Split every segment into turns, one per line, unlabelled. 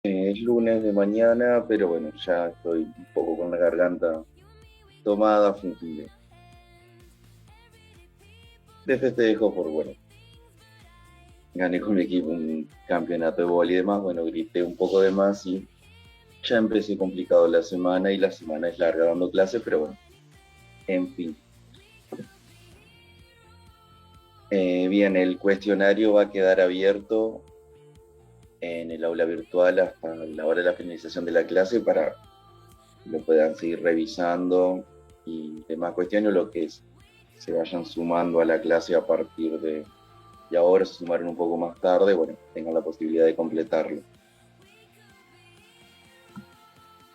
Es lunes de mañana, pero bueno, ya estoy un poco con la garganta tomada, de festejo por, bueno, gané con mi equipo un campeonato de vóley y demás, bueno, grité un poco de más y ya empecé complicado la semana y la semana es larga dando clases, pero bueno, en fin. Bien, el cuestionario va a quedar abierto en el aula virtual hasta la hora de la finalización de la clase para que lo puedan seguir revisando y demás cuestiones, lo que es se vayan sumando a la clase a partir de, y ahora se sumaron un poco más tarde, bueno, tengan la posibilidad de completarlo.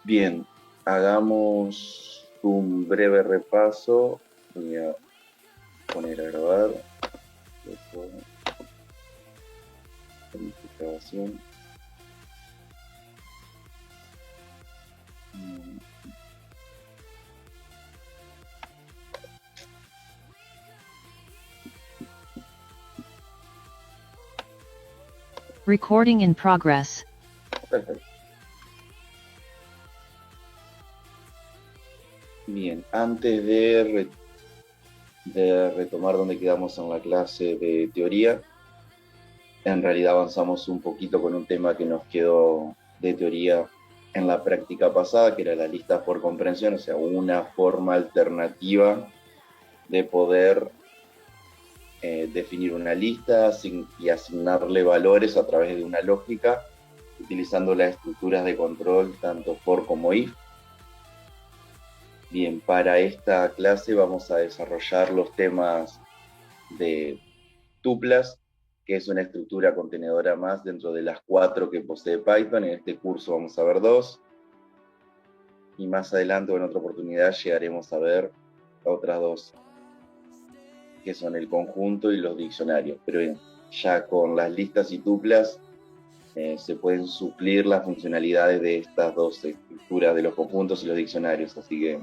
Bien, hagamos un breve repaso. Voy a poner a grabar. Grabación.
Recording in progress.
Perfecto. Bien, antes de retomar donde quedamos en la clase de teoría, en realidad avanzamos un poquito con un tema que nos quedó de teoría en la práctica pasada, que era la lista por comprensión, o sea, una forma alternativa de poder definir una lista y asignarle valores a través de una lógica, utilizando las estructuras de control tanto for como if. Bien, para esta clase vamos a desarrollar los temas de tuplas, que es una estructura contenedora más dentro de las 4 que posee Python. En este curso vamos a ver 2, y más adelante o en otra oportunidad llegaremos a ver otras 2, que son el conjunto y los diccionarios. Pero bien, ya con las listas y tuplas se pueden suplir las funcionalidades de estas 2 estructuras de los conjuntos y los diccionarios, así que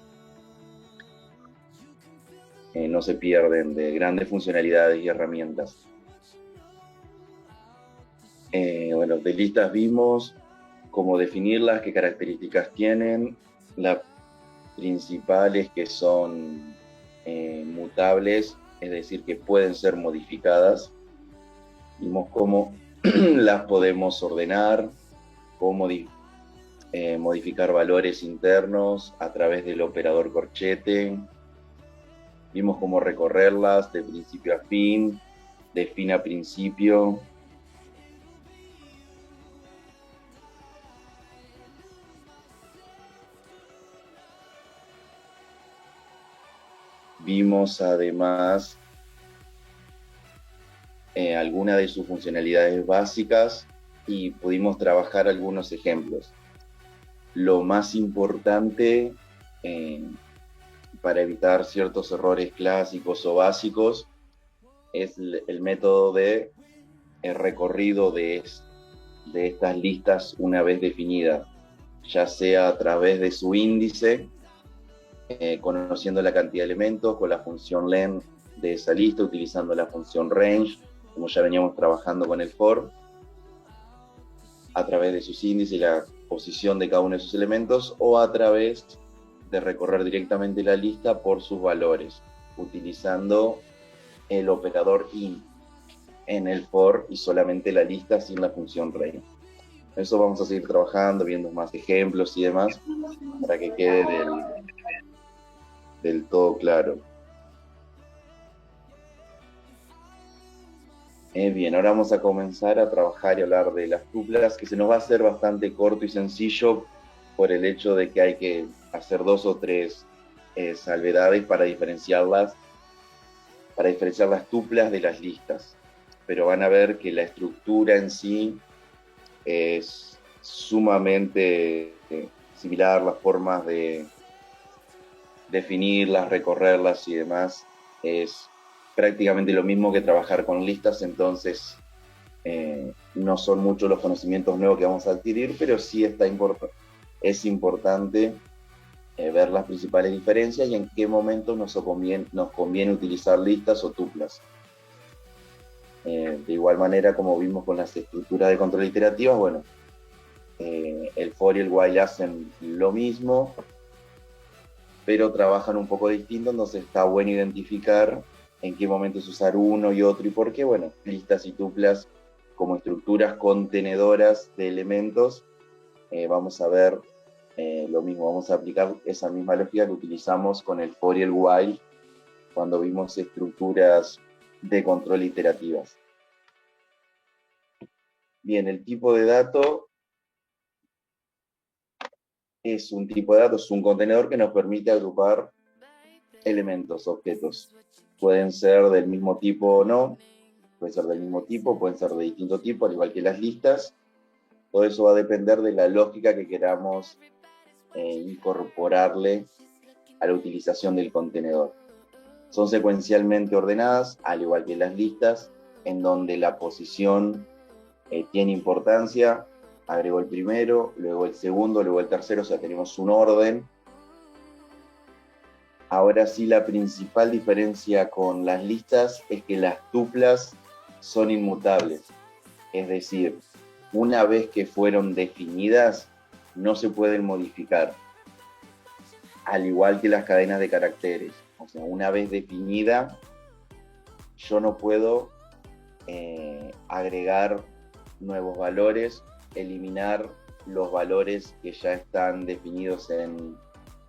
no se pierden de grandes funcionalidades y herramientas. Bueno, de listas vimos cómo definirlas, qué características tienen. Las principales que son mutables, es decir, que pueden ser modificadas. Vimos cómo las podemos ordenar, cómo modificar valores internos a través del operador corchete. Vimos cómo recorrerlas de principio a fin, de fin a principio. Vimos además algunas de sus funcionalidades básicas y pudimos trabajar algunos ejemplos. Lo más importante para evitar ciertos errores clásicos o básicos es el método de recorrido de estas listas una vez definidas, ya sea a través de su índice, conociendo la cantidad de elementos, con la función len de esa lista, utilizando la función range, como ya veníamos trabajando con el for, a través de sus índices y la posición de cada uno de sus elementos, o a través de recorrer directamente la lista por sus valores, utilizando el operador in en el for y solamente la lista sin la función range. Eso vamos a seguir trabajando, viendo más ejemplos y demás, para que quede del todo claro. Bien, ahora vamos a comenzar a trabajar y hablar de las tuplas, que se nos va a hacer bastante corto y sencillo por el hecho de que hay que hacer 2 o 3 salvedades para diferenciar las tuplas de las listas. Pero van a ver que la estructura en sí es sumamente similar, las formas de definirlas, recorrerlas y demás es prácticamente lo mismo que trabajar con listas, entonces no son muchos los conocimientos nuevos que vamos a adquirir, pero sí es importante ver las principales diferencias y en qué momento nos conviene utilizar listas o tuplas. De igual manera, como vimos con las estructuras de control iterativas, bueno, El for y el while hacen lo mismo, pero trabajan un poco distinto, entonces está bueno identificar en qué momentos usar uno y otro y por qué. Bueno, listas y tuplas como estructuras contenedoras de elementos, vamos a ver lo mismo, vamos a aplicar esa misma lógica que utilizamos con el for y el while cuando vimos estructuras de control iterativas. Bien, el tipo de dato es un tipo de datos, es un contenedor que nos permite agrupar elementos, objetos. Pueden ser del mismo tipo o no, pueden ser del mismo tipo, pueden ser de distinto tipo, al igual que las listas. Todo eso va a depender de la lógica que queramos incorporarle a la utilización del contenedor. Son secuencialmente ordenadas, al igual que las listas, en donde la posición tiene importancia. Agrego el primero, luego el segundo, luego el tercero, o sea, tenemos un orden. Ahora sí, la principal diferencia con las listas es que las tuplas son inmutables. Es decir, una vez que fueron definidas, no se pueden modificar. Al igual que las cadenas de caracteres. O sea, una vez definida, yo no puedo agregar nuevos valores, eliminar los valores que ya están definidos en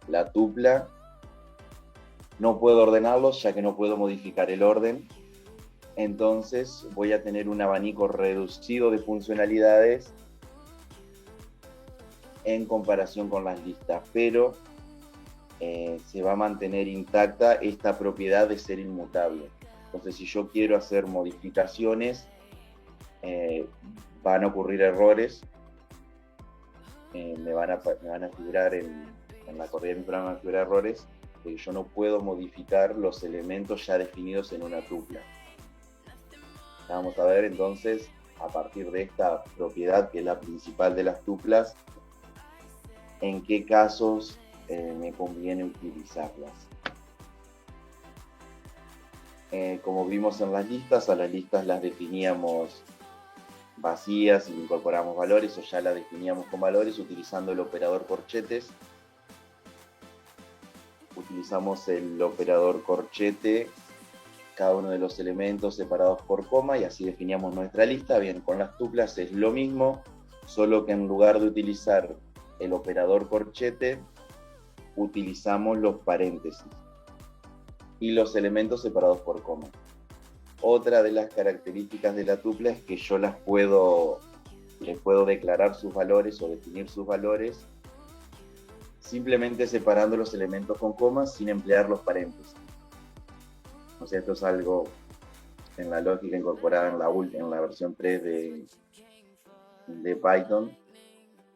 la tupla. No puedo ordenarlos ya que no puedo modificar el orden. Entonces voy a tener un abanico reducido de funcionalidades en comparación con las listas, pero se va a mantener intacta esta propiedad de ser inmutable. Entonces, si yo quiero hacer modificaciones, van a ocurrir errores, me van a figurar en la corrida de mi programa, van a figurar errores, porque yo no puedo modificar los elementos ya definidos en una tupla. Vamos a ver entonces, a partir de esta propiedad, que es la principal de las tuplas, en qué casos me conviene utilizarlas. Como vimos en las listas, a las listas las definíamos vacías y incorporamos valores, o ya las definíamos con valores utilizando el operador corchetes. Utilizamos el operador corchete, cada uno de los elementos separados por coma, y así definíamos nuestra lista. Bien, con las tuplas es lo mismo, solo que en lugar de utilizar el operador corchete, utilizamos los paréntesis y los elementos separados por coma. Otra de las características de la tupla es que yo les puedo declarar sus valores o definir sus valores simplemente separando los elementos con comas sin emplear los paréntesis. O sea, esto es algo en la lógica incorporada en la versión 3 de Python.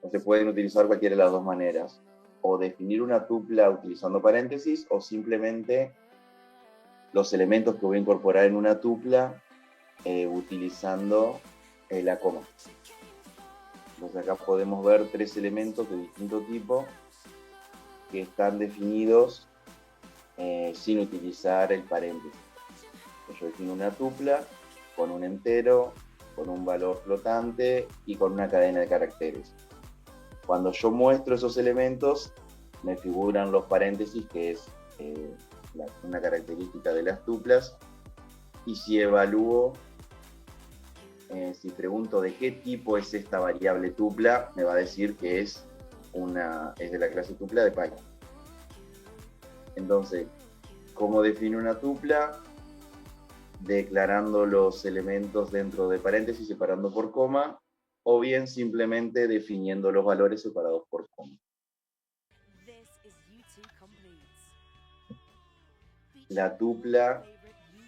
O se pueden utilizar cualquiera de las dos maneras. O definir una tupla utilizando paréntesis, o simplemente los elementos que voy a incorporar en una tupla utilizando la coma. Entonces acá podemos ver tres elementos de distinto tipo que están definidos sin utilizar el paréntesis. Yo defino una tupla con un entero, con un valor flotante y con una cadena de caracteres. Cuando yo muestro esos elementos, me figuran los paréntesis, que es una característica de las tuplas, y si evalúo, si pregunto de qué tipo es esta variable tupla, me va a decir que es de la clase tupla de Python. Entonces, ¿cómo defino una tupla? Declarando los elementos dentro de paréntesis, separando por coma, o bien simplemente definiendo los valores separados por coma. La tupla,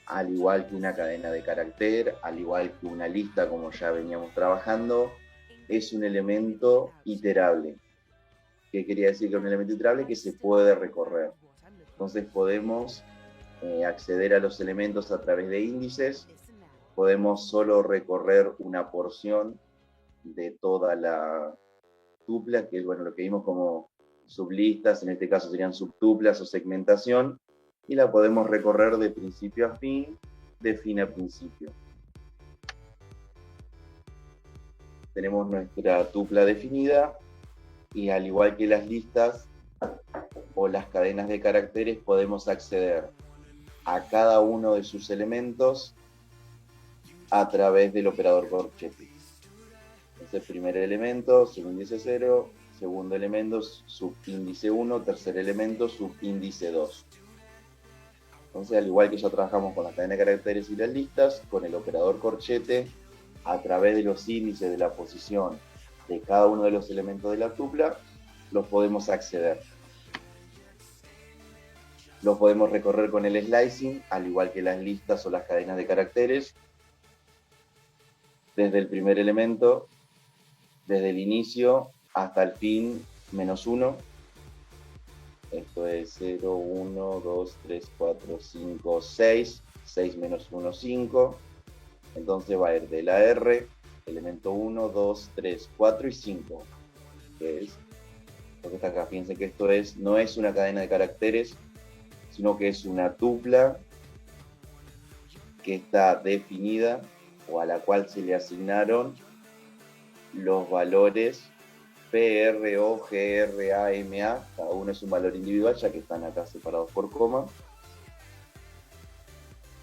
al igual que una cadena de carácter, al igual que una lista como ya veníamos trabajando, es un elemento iterable. ¿Qué quería decir que es un elemento iterable? Que se puede recorrer. Entonces podemos acceder a los elementos a través de índices, podemos solo recorrer una porción de toda la tupla, que es lo que vimos como sublistas, en este caso serían subtuplas o segmentación, y la podemos recorrer de principio a fin, de fin a principio. tenemos nuestra tupla definida y al igual que las listas o las cadenas de caracteres podemos acceder a cada uno de sus elementos a través del operador corchete. Es el primer elemento, subíndice 0, segundo elemento, subíndice 1, tercer elemento, subíndice 2. Entonces, al igual que ya trabajamos con la cadena de caracteres y las listas, con el operador corchete, a través de los índices de la posición de cada uno de los elementos de la tupla, los podemos acceder. Los podemos recorrer con el slicing, al igual que las listas o las cadenas de caracteres, desde el primer elemento, desde el inicio hasta el fin, -1. Esto es 0, 1, 2, 3, 4, 5, 6. 6 menos 1, 5. Entonces va a ir de la R, elemento 1, 2, 3, 4 y 5. Que es lo que está acá. Fíjense que esto no es una cadena de caracteres, sino que es una tupla que está definida o a la cual se le asignaron los valores P, R, O, G, R, A, M, A. Cada uno es un valor individual, ya que están acá separados por coma.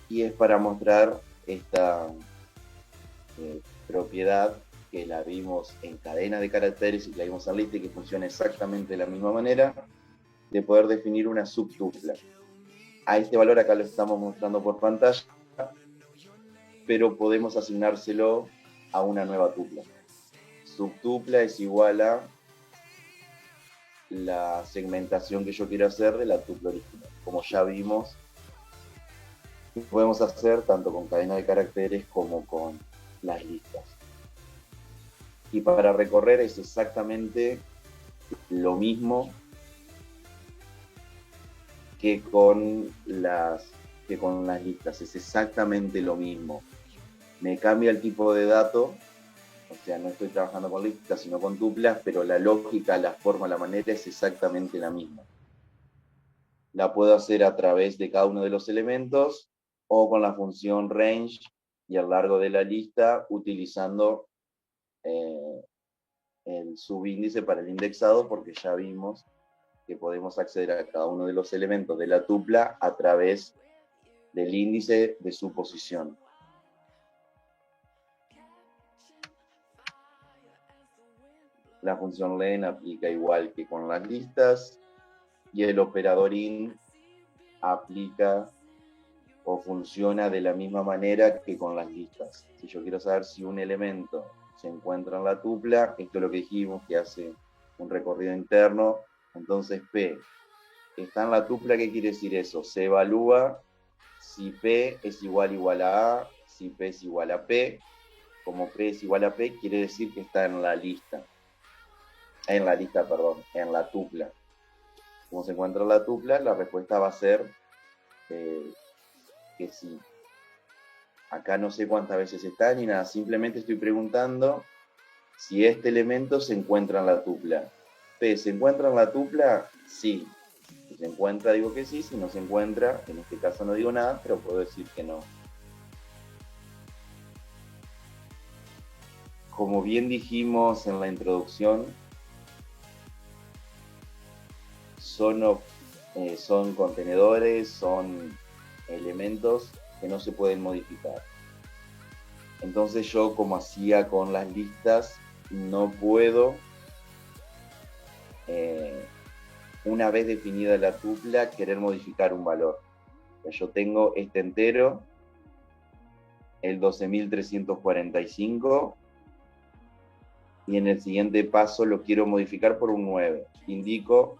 Y es para mostrar esta propiedad que la vimos en cadena de caracteres y que la vimos en lista y que funciona exactamente de la misma manera, de poder definir una subtupla. A este valor acá lo estamos mostrando por pantalla, pero podemos asignárselo a una nueva tupla. Subtupla es igual a la segmentación que yo quiero hacer de la tupla original. Como ya vimos, podemos hacer tanto con cadena de caracteres como con las listas. Y para recorrer es exactamente lo mismo que con las listas, es exactamente lo mismo. Me cambia el tipo de dato, o sea, no estoy trabajando con listas, sino con tuplas, pero la lógica, la forma, la manera es exactamente la misma. La puedo hacer a través de cada uno de los elementos o con la función range y a lo largo de la lista utilizando el subíndice para el indexado, porque ya vimos que podemos acceder a cada uno de los elementos de la tupla a través del índice de su posición. La función len aplica igual que con las listas y el operador in aplica o funciona de la misma manera que con las listas. Si yo quiero saber si un elemento se encuentra en la tupla, esto es lo que dijimos, que hace un recorrido interno. Entonces P está en la tupla, ¿qué quiere decir eso? Se evalúa si P es igual a A, si P es igual a P. Como P es igual a P, quiere decir que está en la lista. En la tupla. Como se encuentra en la tupla, la respuesta va a ser que sí. Acá no sé cuántas veces está ni nada, simplemente estoy preguntando si este elemento se encuentra en la tupla. P, ¿se encuentra en la tupla? Sí. Si se encuentra, digo que sí. Si no se encuentra, en este caso no digo nada, pero puedo decir que no. Como bien dijimos en la introducción, son contenedores, son elementos que no se pueden modificar. Entonces yo, como hacía con las listas, no puedo, una vez definida la tupla, querer modificar un valor. Yo tengo este entero, el 12.345, y en el siguiente paso lo quiero modificar por un 9. Indico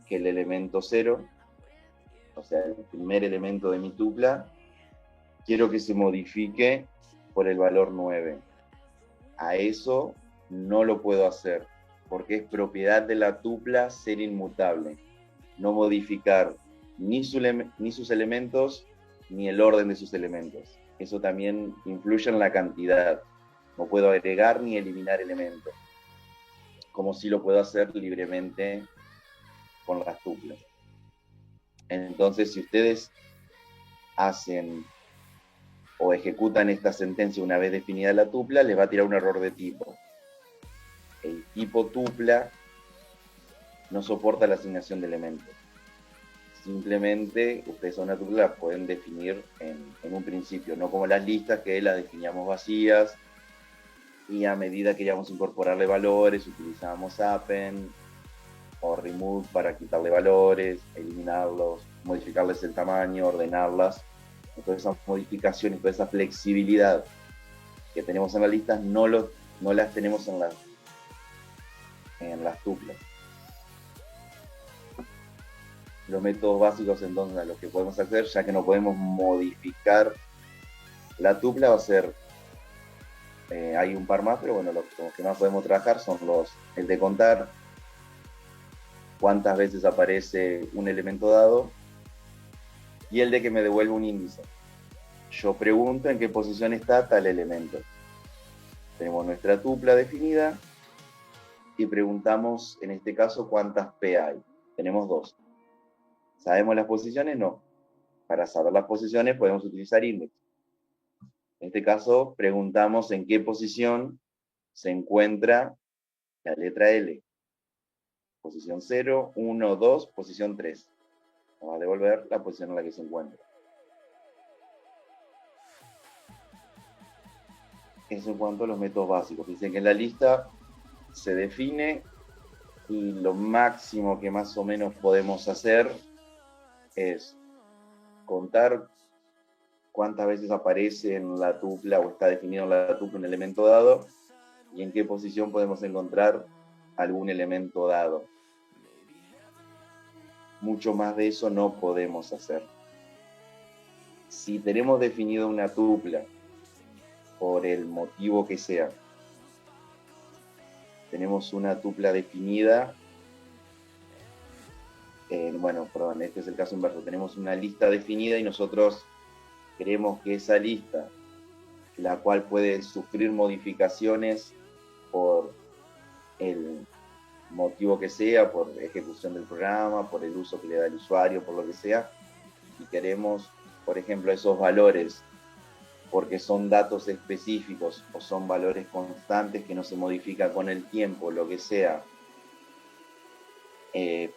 que el elemento 0, o sea, el primer elemento de mi tupla, quiero que se modifique por el valor 9. A eso no lo puedo hacer, porque es propiedad de la tupla ser inmutable. No modificar ni sus elementos, ni el orden de sus elementos. Eso también influye en la cantidad. No puedo agregar ni eliminar elementos, como si lo puedo hacer libremente con las tuplas. Entonces, si ustedes hacen o ejecutan esta sentencia una vez definida la tupla, les va a tirar un error de tipo. tipo tupla no soporta la asignación de elementos. Simplemente ustedes a una tupla la pueden definir en un principio, no como las listas que las definíamos vacías y a medida que íbamos a incorporarle valores utilizábamos append o remove para quitarle valores, eliminarlos, modificarles el tamaño, ordenarlas. Entonces esas modificaciones, toda esa flexibilidad que tenemos en las listas no las tenemos en las tuplas. Los métodos básicos entonces a los que podemos hacer, ya que no podemos modificar la tupla, va a ser, hay un par más, pero bueno, los que más podemos trabajar son el de contar cuántas veces aparece un elemento dado y el de que me devuelve un índice. Yo pregunto en qué posición está tal elemento. Tenemos nuestra tupla definida y preguntamos, en este caso, cuántas P hay. Tenemos 2. ¿Sabemos las posiciones? No. Para saber las posiciones podemos utilizar index. En este caso, preguntamos en qué posición se encuentra la letra L. Posición 0, 1, 2, posición 3. Nos va a devolver la posición en la que se encuentra. Eso en cuanto a los métodos básicos. Dicen que en la lista se define y lo máximo que más o menos podemos hacer es contar cuántas veces aparece en la tupla o está definido en la tupla un elemento dado y en qué posición podemos encontrar algún elemento dado. Mucho más de eso no podemos hacer. Si tenemos definido una tupla, por el motivo que sea, tenemos una tupla definida, este es el caso inverso, tenemos una lista definida y nosotros queremos que esa lista, la cual puede sufrir modificaciones por el motivo que sea, por ejecución del programa, por el uso que le da el usuario, por lo que sea, y queremos, por ejemplo, esos valores, porque son datos específicos o son valores constantes que no se modifican con el tiempo, lo que sea,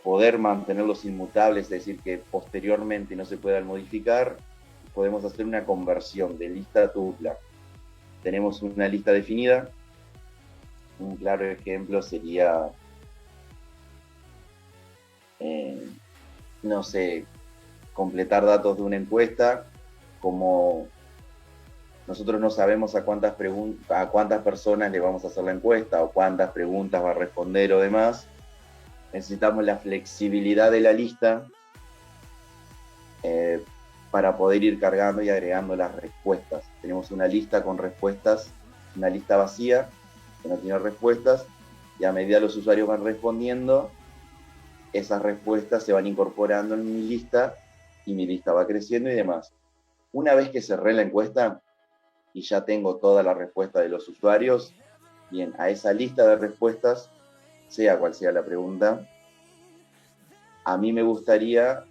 poder mantenerlos inmutables, es decir, que posteriormente no se puedan modificar, podemos hacer una conversión de lista a tupla. Tenemos una lista definida. Un claro ejemplo sería, no sé, completar datos de una encuesta. Como nosotros no sabemos a cuántas personas le vamos a hacer la encuesta o cuántas preguntas va a responder o demás, necesitamos la flexibilidad de la lista para poder ir cargando y agregando las respuestas. Tenemos una lista con respuestas, una lista vacía que no tiene respuestas, y a medida los usuarios van respondiendo, esas respuestas se van incorporando en mi lista y mi lista va creciendo y demás. Una vez que cerré la encuesta y ya tengo toda la respuesta de los usuarios, bien, a esa lista de respuestas, sea cual sea la pregunta, a mí me gustaría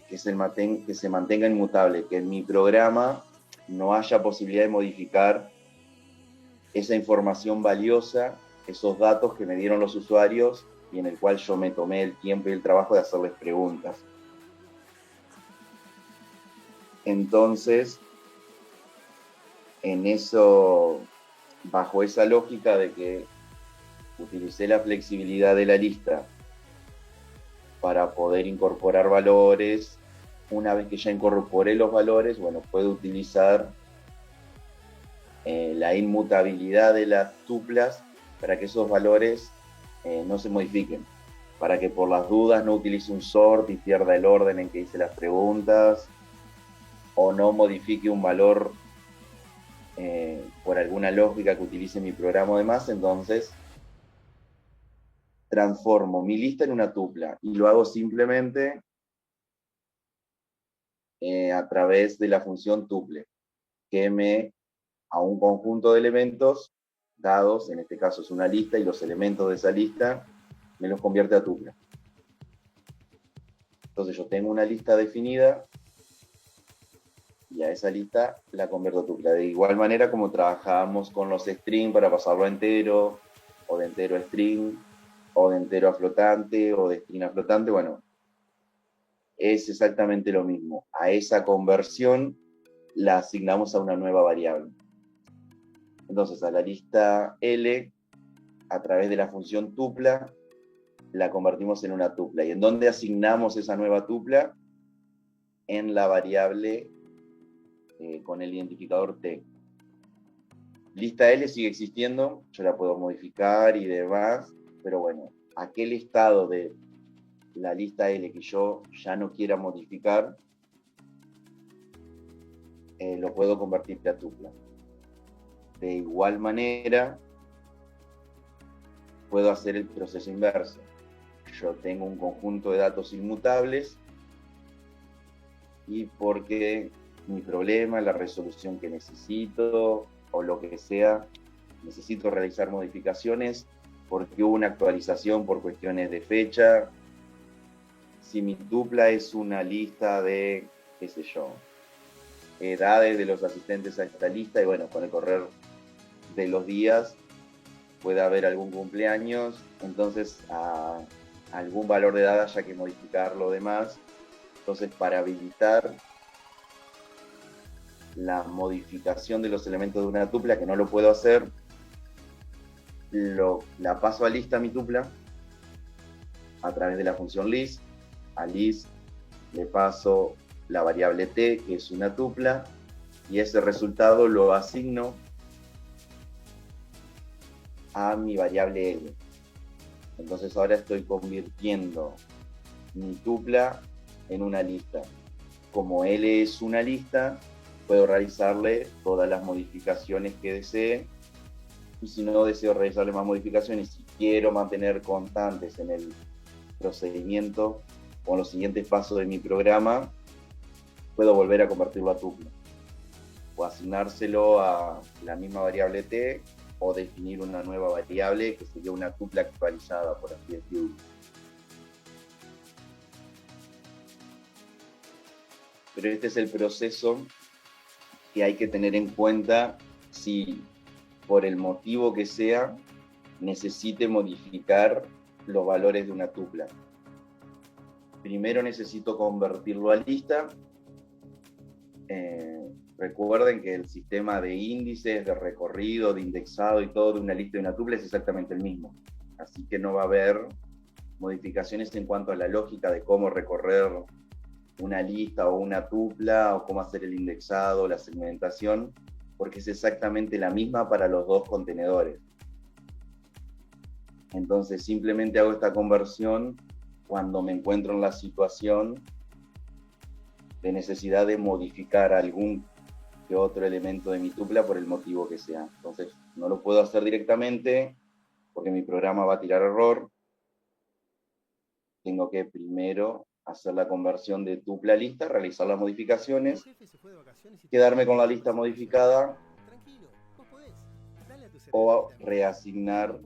que se mantenga inmutable, que en mi programa no haya posibilidad de modificar esa información valiosa, esos datos que me dieron los usuarios y en el cual yo me tomé el tiempo y el trabajo de hacerles preguntas. Entonces, bajo esa lógica de que utilicé la flexibilidad de la lista para poder incorporar valores, una vez que ya incorporé los valores, puedo utilizar la inmutabilidad de las tuplas para que esos valores no se modifiquen, para que por las dudas no utilice un sort y pierda el orden en que hice las preguntas, o no modifique un valor por alguna lógica que utilice mi programa o demás. Entonces transformo mi lista en una tupla y lo hago simplemente a través de la función tuple, que a un conjunto de elementos dados, en este caso es una lista, y los elementos de esa lista me los convierte a tupla. Entonces yo tengo una lista definida y a esa lista la convierto a tupla. De igual manera como trabajábamos con los string para pasarlo a entero, o de entero a string, o de entero a flotante, o de string a flotante, bueno, es exactamente lo mismo. A esa conversión la asignamos a una nueva variable. Entonces a la lista L, a través de la función tupla, la convertimos en una tupla. ¿Y en dónde asignamos esa nueva tupla? En la variable con el identificador T. Lista L sigue existiendo, yo la puedo modificar y demás, pero bueno, aquel estado de la lista L que yo ya no quiera modificar, lo puedo convertir a tupla. De igual manera, puedo hacer el proceso inverso. Yo tengo un conjunto de datos inmutables y porque mi problema, la resolución que necesito o lo que sea, necesito realizar modificaciones porque hubo una actualización por cuestiones de fecha. Si mi tupla es una lista de, qué sé yo, edades de los asistentes a esta lista, y bueno, con el correr de los días puede haber algún cumpleaños, entonces a algún valor de edad haya que modificar lo demás. Entonces, para habilitar la modificación de los elementos de una tupla, que no lo puedo hacer, la paso a lista mi tupla a través de la función list. A list le paso la variable t, que es una tupla, y ese resultado lo asigno a mi variable L. Entonces ahora estoy convirtiendo mi tupla en una lista. Como L es una lista, puedo realizarle todas las modificaciones que desee, y si no deseo realizarle más modificaciones, si quiero mantener constantes en el procedimiento o en los siguientes pasos de mi programa, puedo volver a convertirlo a tupla o asignárselo a la misma variable t, o definir una nueva variable que sería una tupla actualizada, por así decirlo. Pero este es el proceso que hay que tener en cuenta si por el motivo que sea necesite modificar los valores de una tupla. Primero necesito convertirlo a lista. Recuerden que el sistema de índices, de recorrido, de indexado y todo de una lista y una tupla es exactamente el mismo. Así que no va a haber modificaciones en cuanto a la lógica de cómo recorrer una lista o una tupla, o cómo hacer el indexado, la segmentación, porque es exactamente la misma para los dos contenedores. Entonces simplemente hago esta conversión cuando me encuentro en la situación de necesidad de modificar algún que otro elemento de mi tupla por el motivo que sea. Entonces no lo puedo hacer directamente porque mi programa va a tirar error. Tengo que primero hacer la conversión de tupla a lista, realizar las modificaciones, quedarme con la lista modificada o reasignar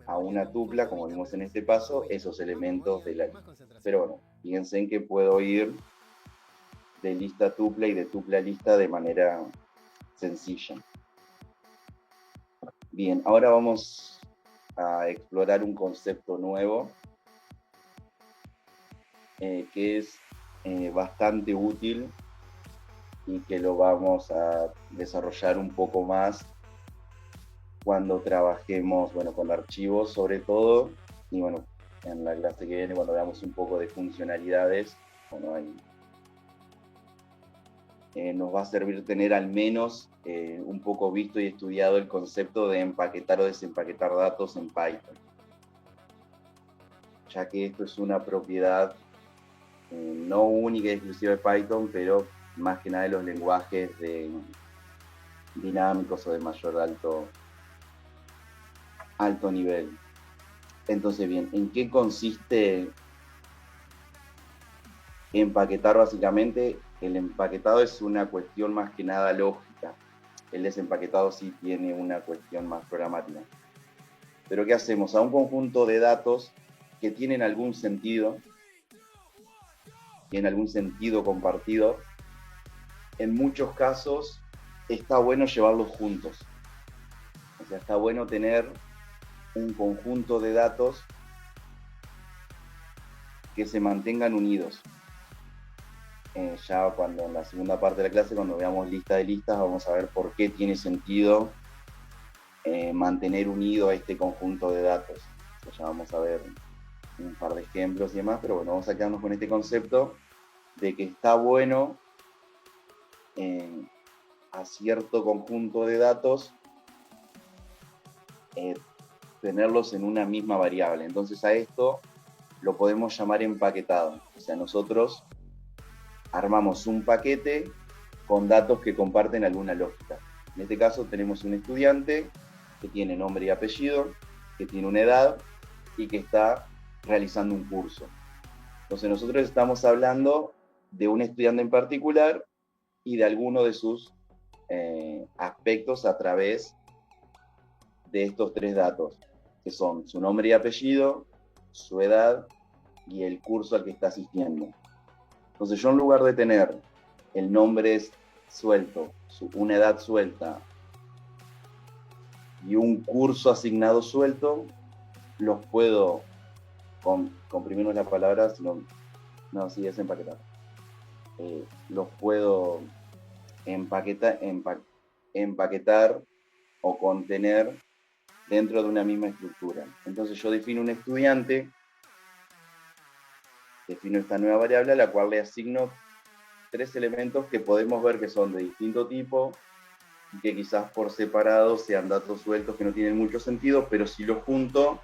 a una tupla, como vimos en este paso, esos elementos de la lista. Pero bueno, fíjense en que puedo ir de lista a tupla y de tupla a lista de manera sencilla. Bien, ahora vamos a explorar un concepto nuevo que es bastante útil y que lo vamos a desarrollar un poco más cuando trabajemos, bueno, con archivos sobre todo, y bueno, en la clase que viene cuando veamos un poco de funcionalidades, bueno, ahí nos va a servir tener al menos un poco visto y estudiado el concepto de empaquetar o desempaquetar datos en Python, ya que esto es una propiedad no única y exclusiva de Python, pero más que nada de los lenguajes dinámicos o de mayor alto nivel. Entonces, bien, ¿en qué consiste empaquetar? Básicamente, el empaquetado es una cuestión más que nada lógica. El desempaquetado sí tiene una cuestión más programática. Pero ¿qué hacemos? A un conjunto de datos que tienen algún sentido compartido, en muchos casos está bueno llevarlos juntos. O sea, está bueno tener un conjunto de datos que se mantengan unidos. Ya cuando en la segunda parte de la clase, cuando veamos lista de listas, vamos a ver por qué tiene sentido mantener unido a este conjunto de datos. Ya vamos a ver un par de ejemplos y demás, pero bueno, vamos a quedarnos con este concepto de que está bueno a cierto conjunto de datos tenerlos en una misma variable. Entonces a esto lo podemos llamar empaquetado. O sea, nosotros armamos un paquete con datos que comparten alguna lógica. En este caso tenemos un estudiante que tiene nombre y apellido, que tiene una edad y que está realizando un curso. Entonces nosotros estamos hablando de un estudiante en particular y de alguno de sus aspectos a través de estos tres datos, que son su nombre y apellido, su edad y el curso al que está asistiendo. Entonces yo, en lugar de tener el nombre suelto, una edad suelta y un curso asignado suelto, los puedo, comprimimos la palabra, sino, no, sí, es empaquetar. Los puedo empaquetar o contener dentro de una misma estructura. Entonces yo defino un estudiante, defino esta nueva variable a la cual le asigno tres elementos que podemos ver que son de distinto tipo y que quizás por separado sean datos sueltos que no tienen mucho sentido, pero si los junto,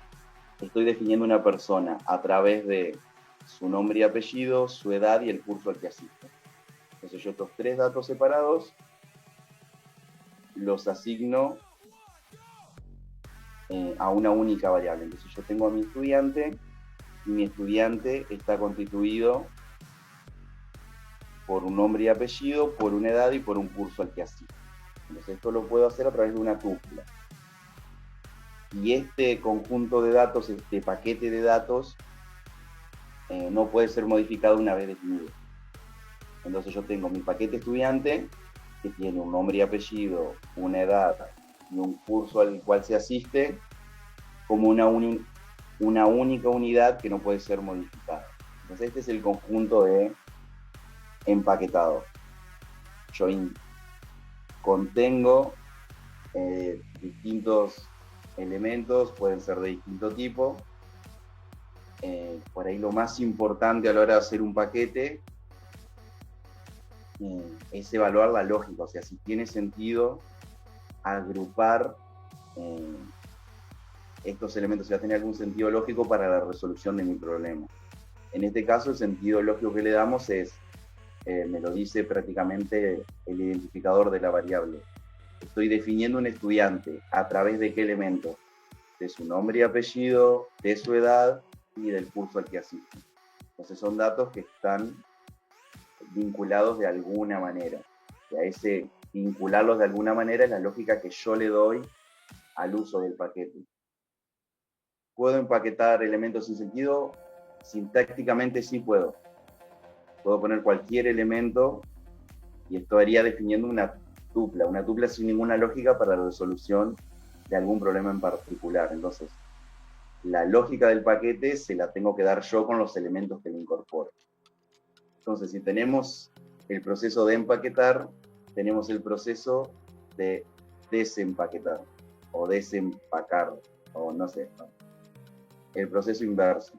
estoy definiendo una persona a través de su nombre y apellido, su edad y el curso al que asiste. Entonces yo estos tres datos separados los asigno a una única variable. Entonces yo tengo a mi estudiante y mi estudiante está constituido por un nombre y apellido, por una edad y por un curso al que asiste. Entonces esto lo puedo hacer a través de una tupla. Y este conjunto de datos, este paquete de datos, no puede ser modificado una vez definido. Entonces yo tengo mi paquete estudiante, que tiene un nombre y apellido, una edad y un curso al cual se asiste, como una única unidad que no puede ser modificada. Entonces este es el conjunto de empaquetado. Yo contengo distintos elementos, pueden ser de distinto tipo. Por ahí lo más importante a la hora de hacer un paquete es evaluar la lógica, o sea, si tiene sentido agrupar estos elementos, si va a tener algún sentido lógico para la resolución de mi problema. En este caso, el sentido lógico que le damos es, me lo dice prácticamente el identificador de la variable. Estoy definiendo un estudiante a través de qué elementos, de su nombre y apellido, de su edad y del curso al que asiste. Entonces son datos que están vinculados de alguna manera. Y a ese vincularlos de alguna manera es la lógica que yo le doy al uso del paquete. ¿Puedo empaquetar elementos sin sentido? Sintácticamente sí puedo. Puedo poner cualquier elemento y estaría definiendo una tupla sin ninguna lógica para la resolución de algún problema en particular. Entonces, la lógica del paquete se la tengo que dar yo con los elementos que le incorporo. Entonces, si tenemos el proceso de empaquetar, tenemos el proceso de desempaquetar o desempacar, o no sé, ¿no? El proceso inverso,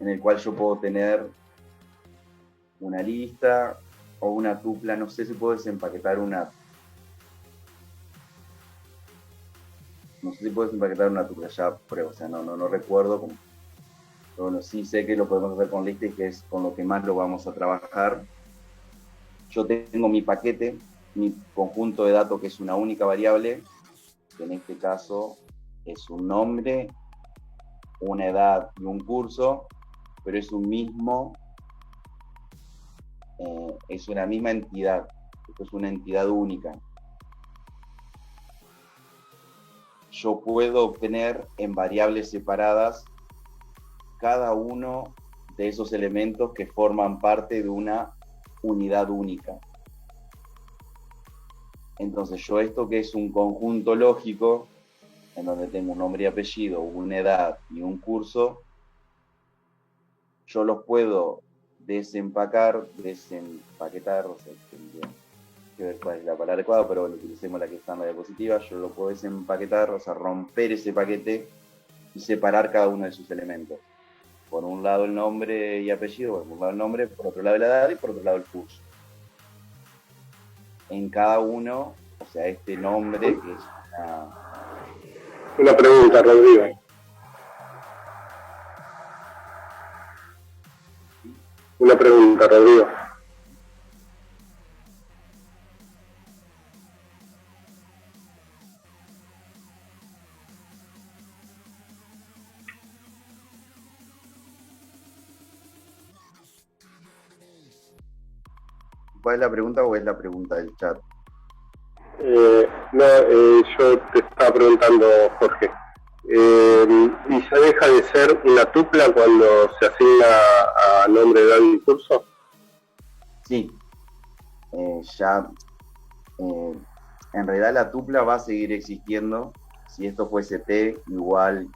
en el cual yo puedo tener una lista o una tupla, no sé si puedo desempaquetar una tupla, ya pruebo, o sea, no recuerdo cómo. Pero bueno, sí sé que lo podemos hacer con listas y que es con lo que más lo vamos a trabajar. Yo tengo mi paquete, mi conjunto de datos, que es una única variable, que en este caso es un nombre, una edad y un curso, pero es una misma entidad. Esto es una entidad única. Yo puedo obtener en variables separadas cada uno de esos elementos que forman parte de una unidad única. Entonces yo esto, que es un conjunto lógico, en donde tengo un nombre y apellido, una edad y un curso, yo los puedo desempaquetar, o sea, tendría que ver cuál es la palabra adecuada, pero bueno, utilicemos la que está en la diapositiva, yo lo puedo desempaquetar, o sea, romper ese paquete y separar cada uno de sus elementos. Por un lado el nombre y apellido, por un lado el nombre, por otro lado la edad y por otro lado el curso. En cada uno, o sea, este nombre, que es
una pregunta, Rodrigo. Una pregunta, Rodrigo.
¿Cuál es la pregunta o es la pregunta del chat?
Yo te estaba preguntando, Jorge. ¿Y ya deja de ser una tupla cuando se asigna a nombre, edad y curso?
Sí. En realidad la tupla va a seguir existiendo. Si esto fuese T igual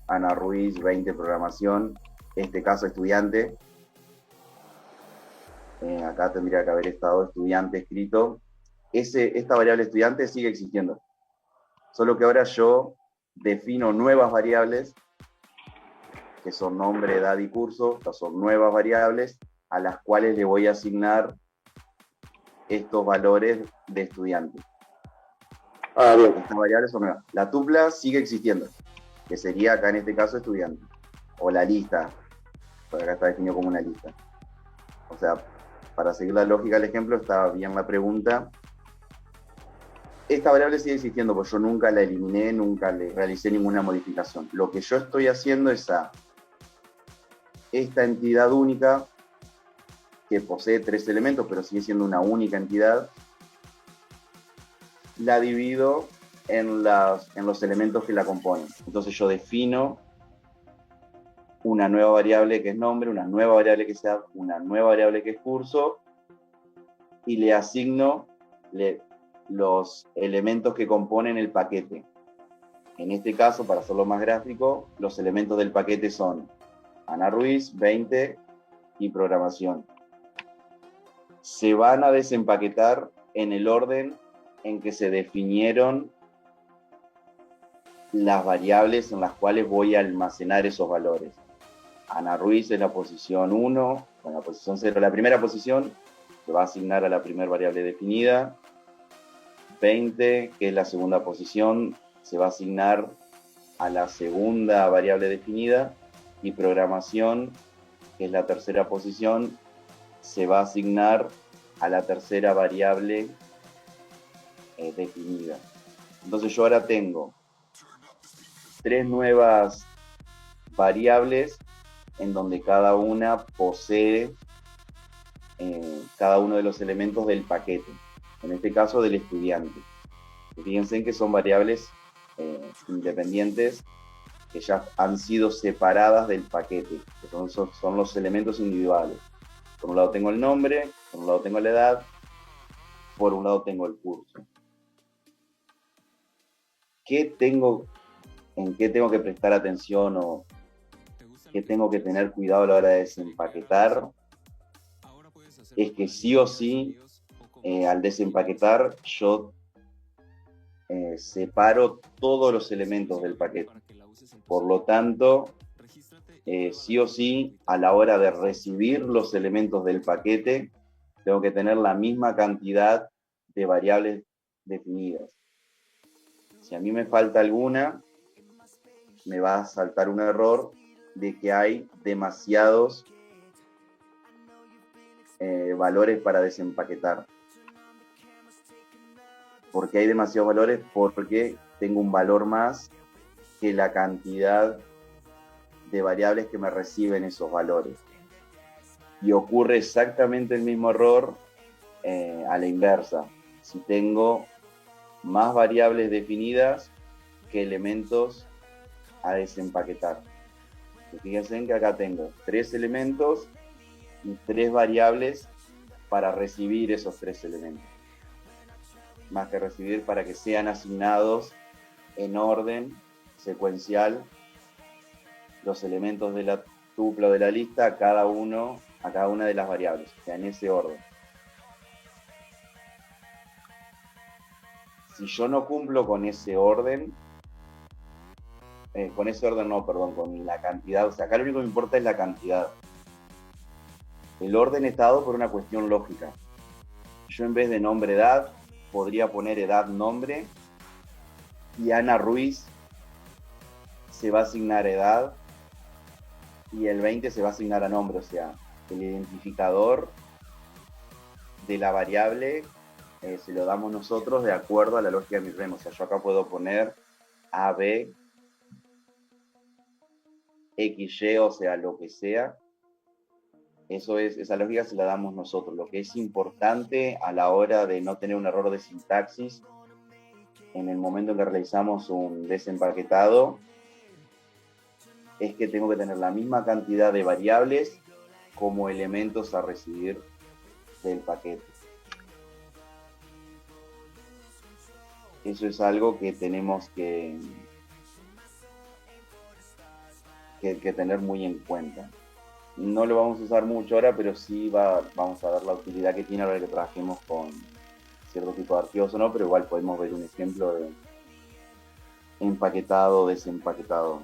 Ana Ruiz 20 programación, este caso estudiante, acá tendría que haber estado estudiante escrito. Esta variable estudiante sigue existiendo, solo que ahora yo defino nuevas variables que son nombre, edad y curso. Estas son nuevas variables a las cuales le voy a asignar estos valores de estudiante.
Bien.
Estas variables son nuevas. La tupla sigue existiendo, que sería acá en este caso estudiante, o la lista, porque acá está definido como una lista. O sea, para seguir la lógica del ejemplo, está bien la pregunta. Esta variable sigue existiendo, porque yo nunca la eliminé, nunca le realicé ninguna modificación. Lo que yo estoy haciendo es a esta entidad única, que posee 3 elementos, pero sigue siendo una única entidad, la divido en los elementos que la componen. Entonces yo defino una nueva variable que es nombre, una nueva variable que es edad, una nueva variable que es curso, y le asigno los elementos que componen el paquete. En este caso, para hacerlo más gráfico, los elementos del paquete son Ana Ruiz, 20 y programación. Se van a desempaquetar en el orden en que se definieron las variables en las cuales voy a almacenar esos valores. Ana Ruiz es la posición 1, la posición 0, la primera posición, se va a asignar a la primera variable definida. 20, que es la segunda posición, se va a asignar a la segunda variable definida. Y programación, que es la tercera posición, se va a asignar a la tercera variable definida. Entonces yo ahora tengo 3 nuevas variables en donde cada una posee cada uno de los elementos del paquete, en este caso del estudiante. Fíjense que son variables independientes que ya han sido separadas del paquete, que son los elementos individuales. Por un lado tengo el nombre, por un lado tengo la edad, por un lado tengo el curso. ¿En qué tengo que prestar atención o qué tengo que tener cuidado a la hora de desempaquetar? Es que sí o sí, al desempaquetar, yo separo todos los elementos del paquete. Por lo tanto, sí o sí, a la hora de recibir los elementos del paquete, tengo que tener la misma cantidad de variables definidas. Si a mí me falta alguna, me va a saltar un error de que hay demasiados valores para desempaquetar. ¿Por qué hay demasiados valores? Porque tengo un valor más que la cantidad de variables que me reciben esos valores. Y ocurre exactamente el mismo error a la inversa. Si tengo más variables definidas que elementos a desempaquetar. Fíjense que acá tengo 3 elementos y 3 variables para recibir esos 3 elementos. Más que recibir, para que sean asignados en orden secuencial los elementos de la tupla o de la lista a cada una de las variables, o sea, en ese orden. Si yo no cumplo con ese orden, con la cantidad, o sea, acá lo único que me importa es la cantidad. El orden está dado por una cuestión lógica. Yo en vez de nombre edad, podría poner edad nombre, y Ana Ruiz se va a asignar edad, y el 20 se va a asignar a nombre, o sea, el identificador de la variable se lo damos nosotros de acuerdo a la lógica de mi remo. O sea, yo acá puedo poner A, B, X, Y, o sea, lo que sea. Esa lógica se la damos nosotros. Lo que es importante a la hora de no tener un error de sintaxis, en el momento en que realizamos un desempaquetado, es que tengo que tener la misma cantidad de variables como elementos a recibir del paquete. Eso es algo que tenemos que tener muy en cuenta. No lo vamos a usar mucho ahora, pero sí vamos a ver la utilidad que tiene a la hora que trabajemos con cierto tipo de archivos o no, pero igual podemos ver un ejemplo de empaquetado, desempaquetado.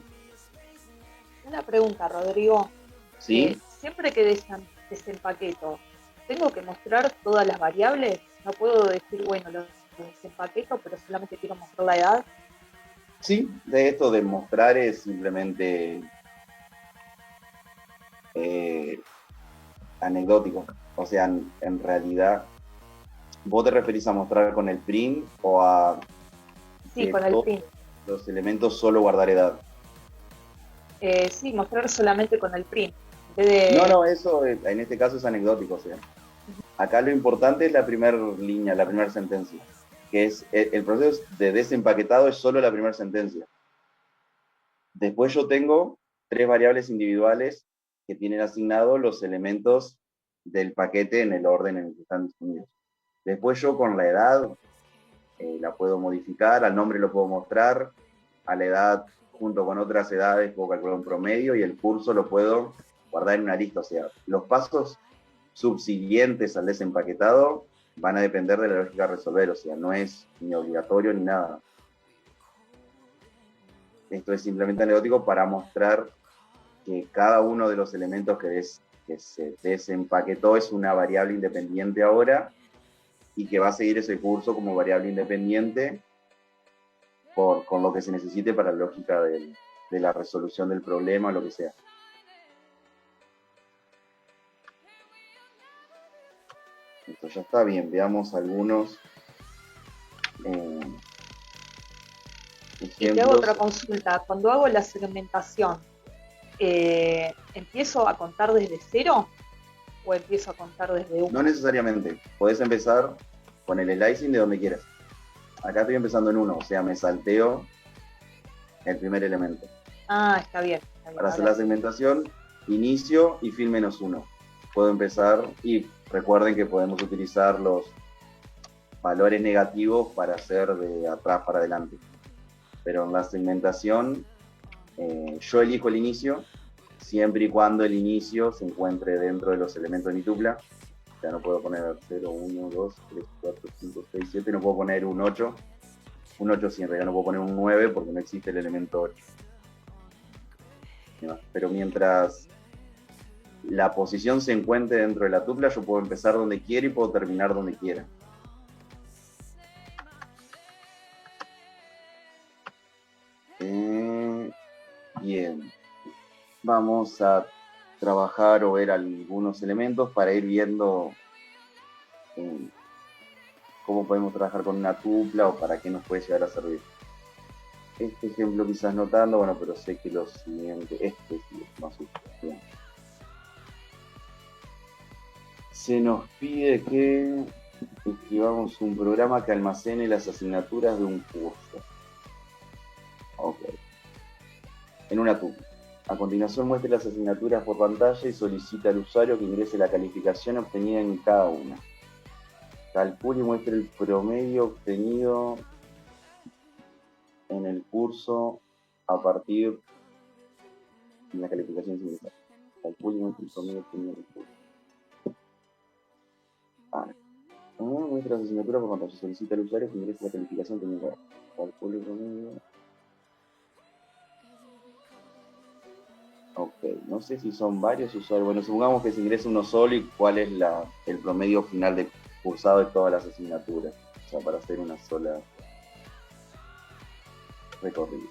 Una pregunta, Rodrigo.
¿Sí?
Siempre que desempaqueto, ¿tengo que mostrar todas las variables? No puedo decir, bueno, lo desempaqueto, pero solamente quiero mostrar la edad.
Sí, de esto de mostrar es simplemente anecdótico. O sea, en realidad, ¿vos te referís a mostrar con el print o a
Sí, con el print.
los elementos solo guardar edad?
Sí, mostrar solamente con el print.
No, eso en este caso es anecdótico. O sea, acá lo importante es la primera línea, la primera sentencia, que es el proceso de desempaquetado es solo la primera sentencia. Después yo tengo 3 variables individuales que tienen asignados los elementos del paquete en el orden en el que están disponibles. Después yo con la edad la puedo modificar, al nombre lo puedo mostrar, a la edad junto con otras edades puedo calcular un promedio y el curso lo puedo guardar en una lista. O sea, los pasos subsiguientes al desempaquetado van a depender de la lógica a resolver, o sea, no es ni obligatorio ni nada. Esto es simplemente anecdótico para mostrar que cada uno de los elementos que se desempaquetó es una variable independiente ahora y que va a seguir ese curso como variable independiente con lo que se necesite para la lógica de la resolución del problema, lo que sea. Esto ya está bien, veamos algunos
y te hago otra consulta. Cuando hago la segmentación, ¿empiezo a contar desde 0 o empiezo a contar desde 1?
No necesariamente, podés empezar con el slicing de donde quieras. Acá estoy empezando en 1, o sea, me salteo el primer elemento.
Ah, está bien.
Para hacer la segmentación, inicio y fil -1. Puedo empezar y recuerden que podemos utilizar los valores negativos para hacer de atrás para adelante. Pero en la segmentación, yo elijo el inicio, siempre y cuando el inicio se encuentre dentro de los elementos de mi tupla. Ya no puedo poner 0, 1, 2, 3, 4, 5, 6, 7, no puedo poner un 8. Un 8 siempre, ya no puedo poner un 9 porque no existe el elemento 8. Pero mientras la posición se encuentre dentro de la tupla, yo puedo empezar donde quiera y puedo terminar donde quiera. Bien, vamos a trabajar o ver algunos elementos para ir viendo cómo podemos trabajar con una tupla o para qué nos puede llegar a servir. Este ejemplo quizás no tanto, bueno, pero sé que lo siguiente, este sí es más útil. Bien. Se nos pide que escribamos un programa que almacene las asignaturas de un curso. Ok. En una tupla. A continuación muestre las asignaturas por pantalla y solicita al usuario que ingrese la calificación obtenida en cada una. Calcule y muestre el promedio obtenido en el curso a partir de la calificación sin ingresar. Calculen el promedio obtenido del curso. Muestra las asignaturas por cuanto se solicita al usuario que ingrese la calificación teniendo calculo el promedio. Ok, no sé si son varios usuarios. Bueno, supongamos que se ingresa uno solo y cuál es el promedio final de cursado de todas las asignaturas. O sea, para hacer una sola recorrida.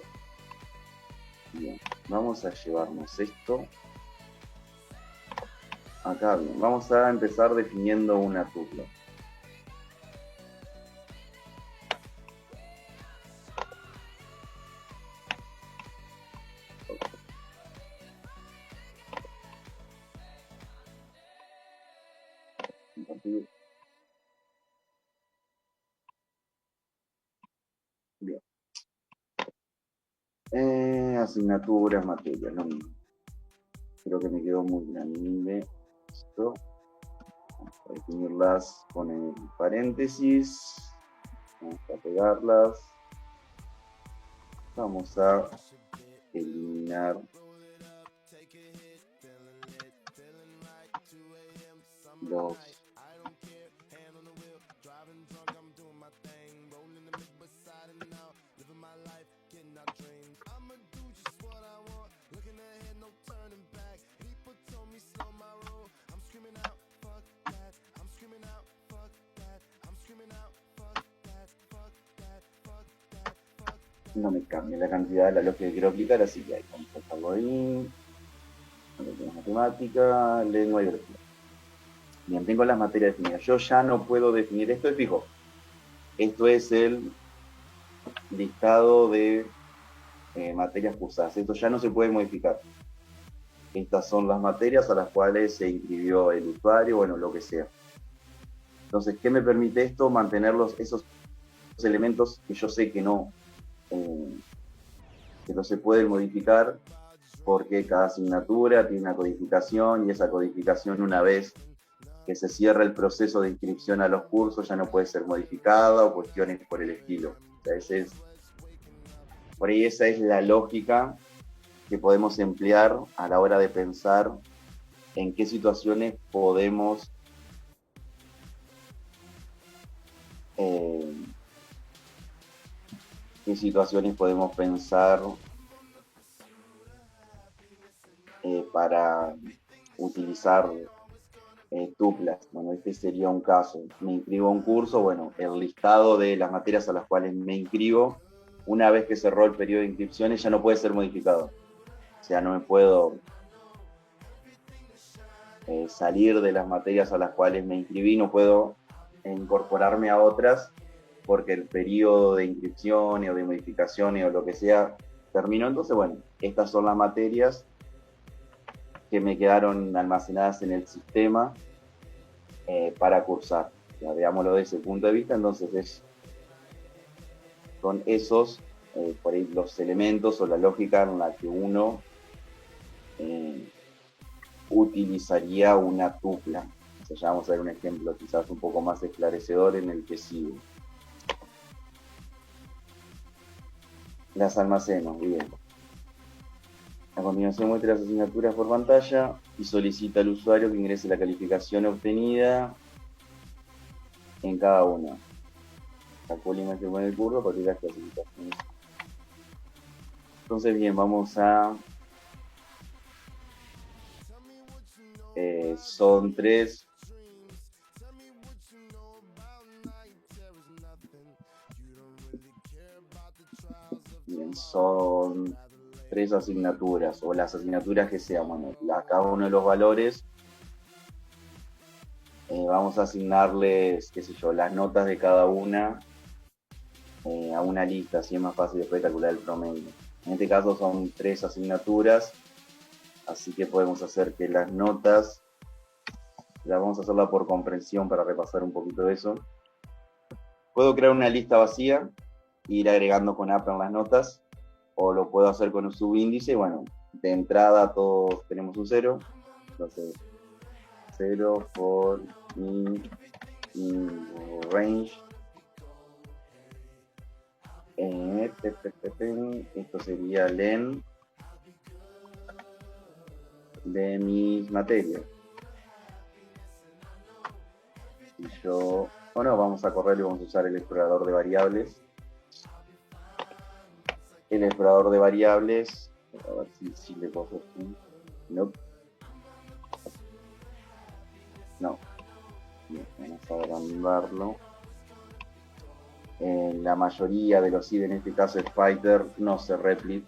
Bien, vamos a llevarnos esto. Acá bien, vamos a empezar definiendo una tupla. Bien. Asignaturas, materias, lo mismo. Creo que me quedó muy grande esto. Vamos a definirlas con el paréntesis. Vamos a pegarlas. Vamos a eliminar los no me cambia la cantidad de la lógica que quiero aplicar, así que vamos a dejarlo ahí. Matemática, lengua y biología. Bien, tengo las materias definidas. Yo ya no puedo definir, esto es fijo. Esto es el listado de materias cursadas. Esto ya no se puede modificar. Estas son las materias a las cuales se inscribió el usuario, bueno, lo que sea. Entonces, ¿qué me permite esto? Mantener esos elementos que yo sé que no se pueden modificar, porque cada asignatura tiene una codificación y esa codificación, una vez que se cierra el proceso de inscripción a los cursos, ya no puede ser modificada o cuestiones por el estilo. O sea, por ahí esa es la lógica que podemos emplear a la hora de pensar en qué situaciones podemos pensar para utilizar tuplas. Bueno, este sería un caso. Me inscribo a un curso, bueno, el listado de las materias a las cuales me inscribo, una vez que cerró el periodo de inscripciones, ya no puede ser modificado. O sea, no me puedo salir de las materias a las cuales me inscribí, no puedo incorporarme a otras porque el periodo de inscripciones o de modificaciones o lo que sea terminó. Entonces, bueno, estas son las materias que me quedaron almacenadas en el sistema para cursar. Ya, veámoslo desde ese punto de vista. Entonces son esos por ahí los elementos o la lógica en la que uno utilizaría una tupla. O sea, ya vamos a ver un ejemplo quizás un poco más esclarecedor en el que sigue. Las almaceno, bien. A continuación muestra las asignaturas por pantalla y solicita al usuario que ingrese la calificación obtenida en cada una. Calculemos que pone el curso a partir de las clasificaciones. Entonces, bien, vamos a... son 3. Bien, son 3 asignaturas, o las asignaturas que sean. Bueno, a cada uno de los valores vamos a asignarles, qué sé yo, las notas de cada una a una lista, así es más fácil después de calcular el promedio. En este caso son 3 asignaturas, así que podemos hacer que las notas, vamos a hacerla por comprensión para repasar un poquito de eso. Puedo crear una lista vacía e ir agregando con APRA en las notas, o lo puedo hacer con un subíndice. Bueno, de entrada todos tenemos un 0, entonces 0 for in range Esto sería len de mis materias. Si yo, bueno, vamos a correr y vamos a usar el explorador de variables. El explorador de variables, a ver si le cojo aquí. No. No. Bien, vamos a agrandarlo. La mayoría de los ID, en este caso Spider, no se replit.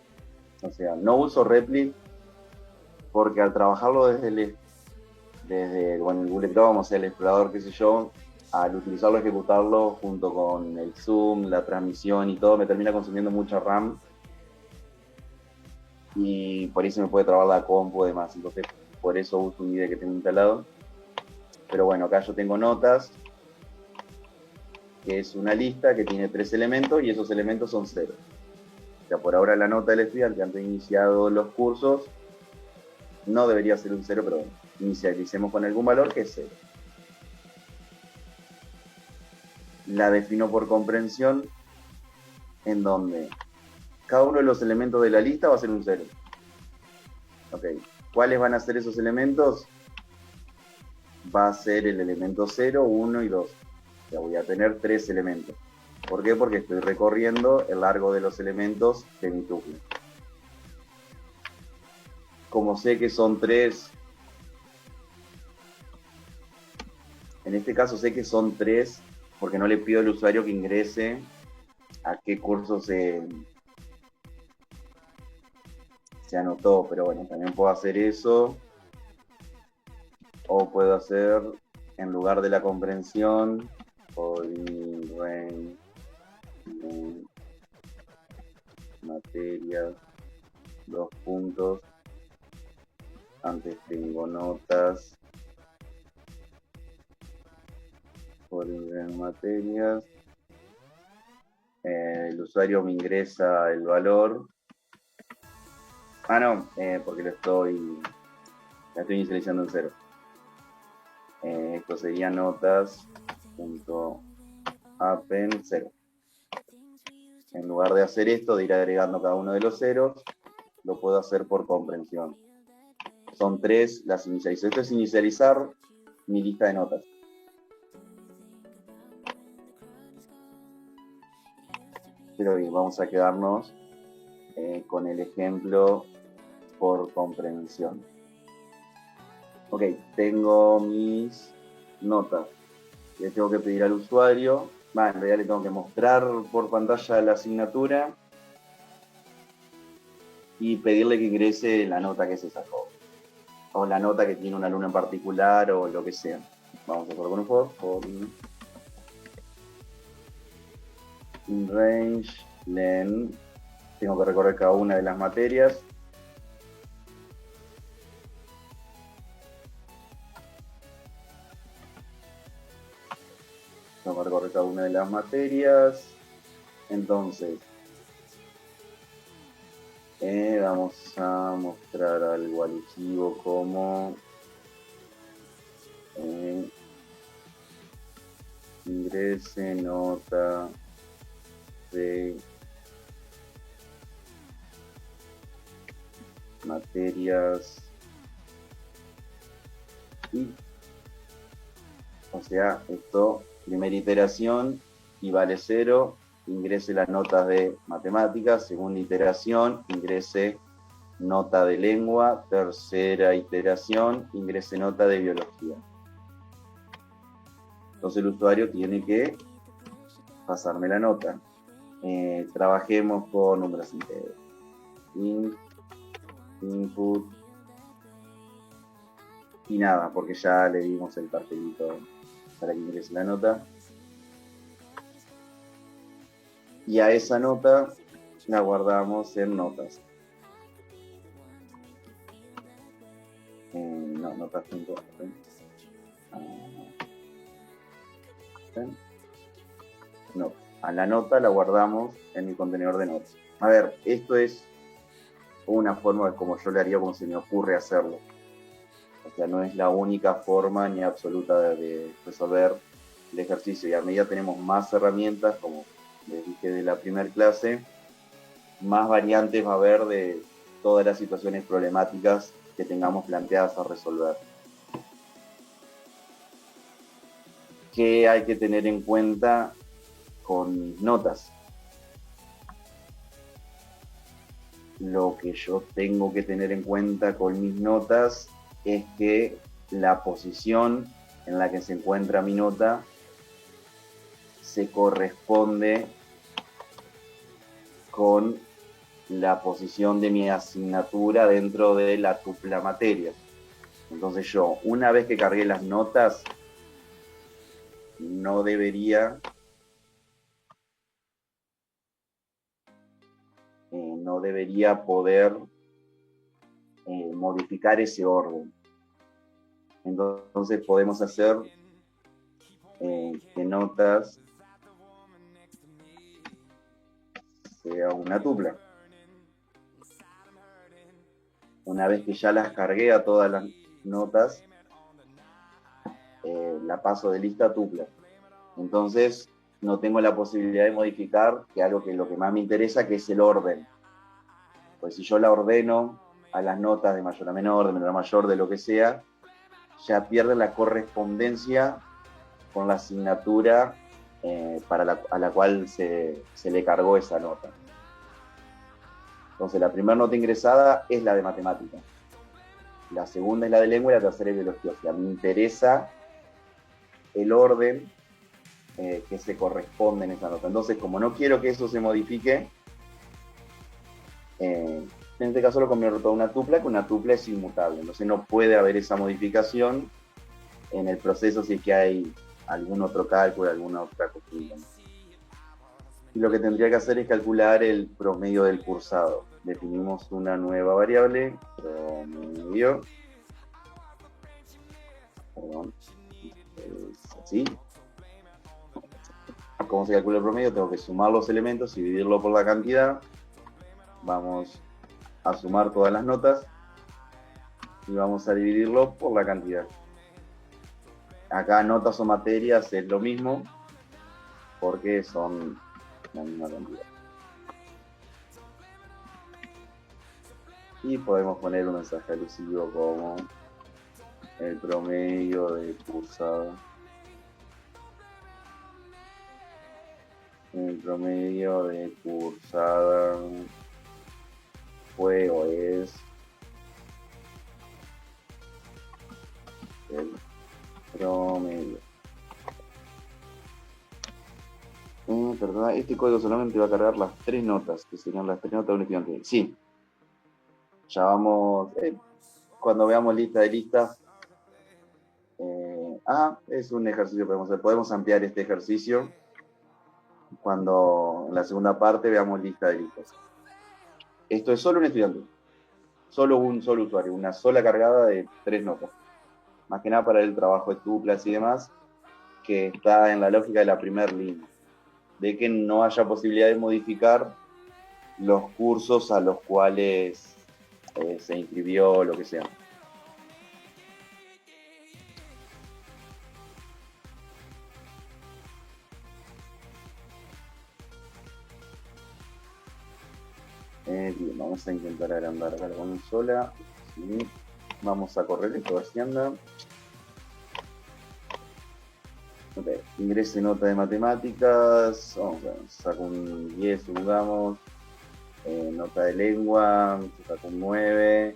O sea, no uso replit porque al trabajarlo desde el Google Chrome, o sea, el explorador, qué sé yo, al utilizarlo, ejecutarlo junto con el zoom, la transmisión y todo, me termina consumiendo mucha RAM y por ahí se me puede trabar la compu y demás. Entonces, por eso uso un IDE que tengo instalado. Pero bueno, acá yo tengo notas, que es una lista que tiene 3 elementos y esos elementos son 0. O sea, por ahora la nota del estudiante antes de iniciado los cursos no debería ser un 0, pero bueno, inicialicemos con algún valor que es 0. La defino por comprensión, en donde cada uno de los elementos de la lista va a ser un 0. Ok, ¿cuáles van a ser esos elementos? Va a ser el elemento 0, 1 y 2. O sea, voy a tener 3 elementos. ¿Por qué? Porque estoy recorriendo el largo de los elementos de mi tupla. Como sé que son 3, en este caso sé que son 3 porque no le pido al usuario que ingrese a qué curso se anotó, pero bueno, también puedo hacer eso, o puedo hacer, en lugar de la comprensión, materias, 2 puntos, antes tengo notas, por materias, el usuario me ingresa el valor. No, porque la estoy inicializando en 0. Esto sería notas.append 0. En lugar de hacer esto, de ir agregando cada uno de los ceros, lo puedo hacer por comprensión. Son 3, las inicializo. Esto es inicializar mi lista de notas. Pero bien, vamos a quedarnos con el ejemplo por comprensión. Ok, tengo mis notas. Le tengo que pedir al usuario, en realidad le tengo que mostrar por pantalla la asignatura y pedirle que ingrese la nota que se sacó. O la nota que tiene un alumno en particular o lo que sea. Vamos a hacer con un for in range len. Tengo que recorrer cada una de las materias. Tengo que recorrer cada una de las materias. Entonces, vamos a mostrar algo alusivo como ingrese nota de materias y, o sea, esto, primera iteración y vale 0, ingrese las notas de matemáticas, segunda iteración, ingrese nota de lengua, tercera iteración, ingrese nota de biología. Entonces el usuario tiene que pasarme la nota. Trabajemos con números enteros. Input y nada, porque ya le dimos el cartelito para que ingrese la nota. Y a esa nota la guardamos en notas. No, notas 5. No, a la nota la guardamos en mi contenedor de notas. A ver, esto es una forma de como yo le haría, como se me ocurre hacerlo. O sea, no es la única forma ni absoluta de resolver el ejercicio. Y a medida tenemos más herramientas, como les dije de la primera clase, más variantes va a haber de todas las situaciones problemáticas que tengamos planteadas a resolver. ¿Qué hay que tener en cuenta con notas? Lo que yo tengo que tener en cuenta con mis notas es que la posición en la que se encuentra mi nota se corresponde con la posición de mi asignatura dentro de la tupla materia. Entonces yo, una vez que cargué las notas, no debería poder modificar ese orden. Entonces podemos hacer que notas sea una tupla. Una vez que ya las cargué a todas las notas, la paso de lista a tupla. Entonces no tengo la posibilidad de modificar que algo que lo que más me interesa, que es el orden. Pues si yo la ordeno a las notas de mayor a menor, de menor a mayor, de lo que sea, ya pierde la correspondencia con la asignatura a la cual se le cargó esa nota. Entonces la primera nota ingresada es la de matemática, la segunda es la de lengua y la tercera es biología. O sea, me interesa el orden que se corresponde en esa nota. Entonces, como no quiero que eso se modifique, en este caso lo convierto a una tupla, que una tupla es inmutable. Entonces no puede haber esa modificación en el proceso si es que hay algún otro cálculo, alguna otra cosilla. Y lo que tendría que hacer es calcular el promedio del cursado. Definimos una nueva variable, promedio. Perdón. Es así. ¿Cómo se calcula el promedio? Tengo que sumar los elementos y dividirlo por la cantidad. Vamos a sumar todas las notas y vamos a dividirlo por la cantidad. Acá notas o materias es lo mismo porque son la misma cantidad. Y podemos poner un mensaje alusivo como el promedio de cursada. El promedio de cursada fue o es el promedio. Perdón, este código solamente va a cargar las 3 notas, que serían las 3 notas de un estudiante. Sí, ya vamos, cuando veamos lista de listas, es un ejercicio que podemos hacer. Podemos ampliar este ejercicio cuando en la segunda parte veamos lista de listas. Esto es solo un estudiante, solo un solo usuario, una sola cargada de 3 notas. Más que nada para el trabajo de tuplas y demás, que está en la lógica de la primera línea, de que no haya posibilidad de modificar los cursos a los cuales se inscribió, lo que sea. Bien, vamos a intentar agrandar acá la consola. ¿Sí? Vamos a correr esto así anda. Okay. Ingrese nota de matemáticas. Vamos a ver, saco un 10, supongamos. Nota de lengua, saco un 9.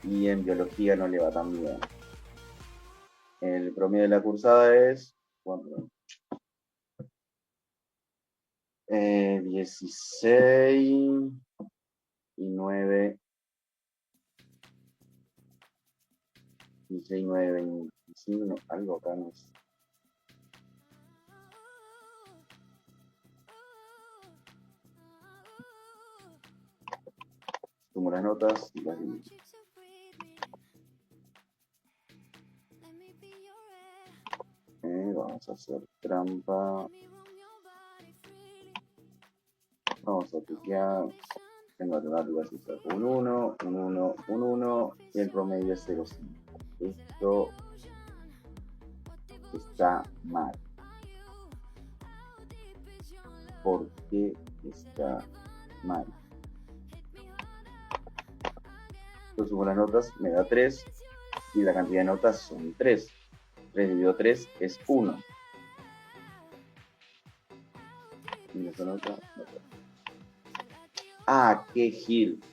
Y en biología no le va tan bien. El promedio de la cursada es 16 y 9. 16, 9, 25, no, algo acá no es. Sumo las notas y las divido. Vamos a hacer trampa. Vamos a cliquear. En matemáticas y saco un 1, un 1, un 1 y el promedio es 0,5. Esto está mal. por qué está mal. Yo sumo las notas, me da 3, y la cantidad de notas son 3. 3 dividido 3 es 1. Y esa nota. Ah, qué gil.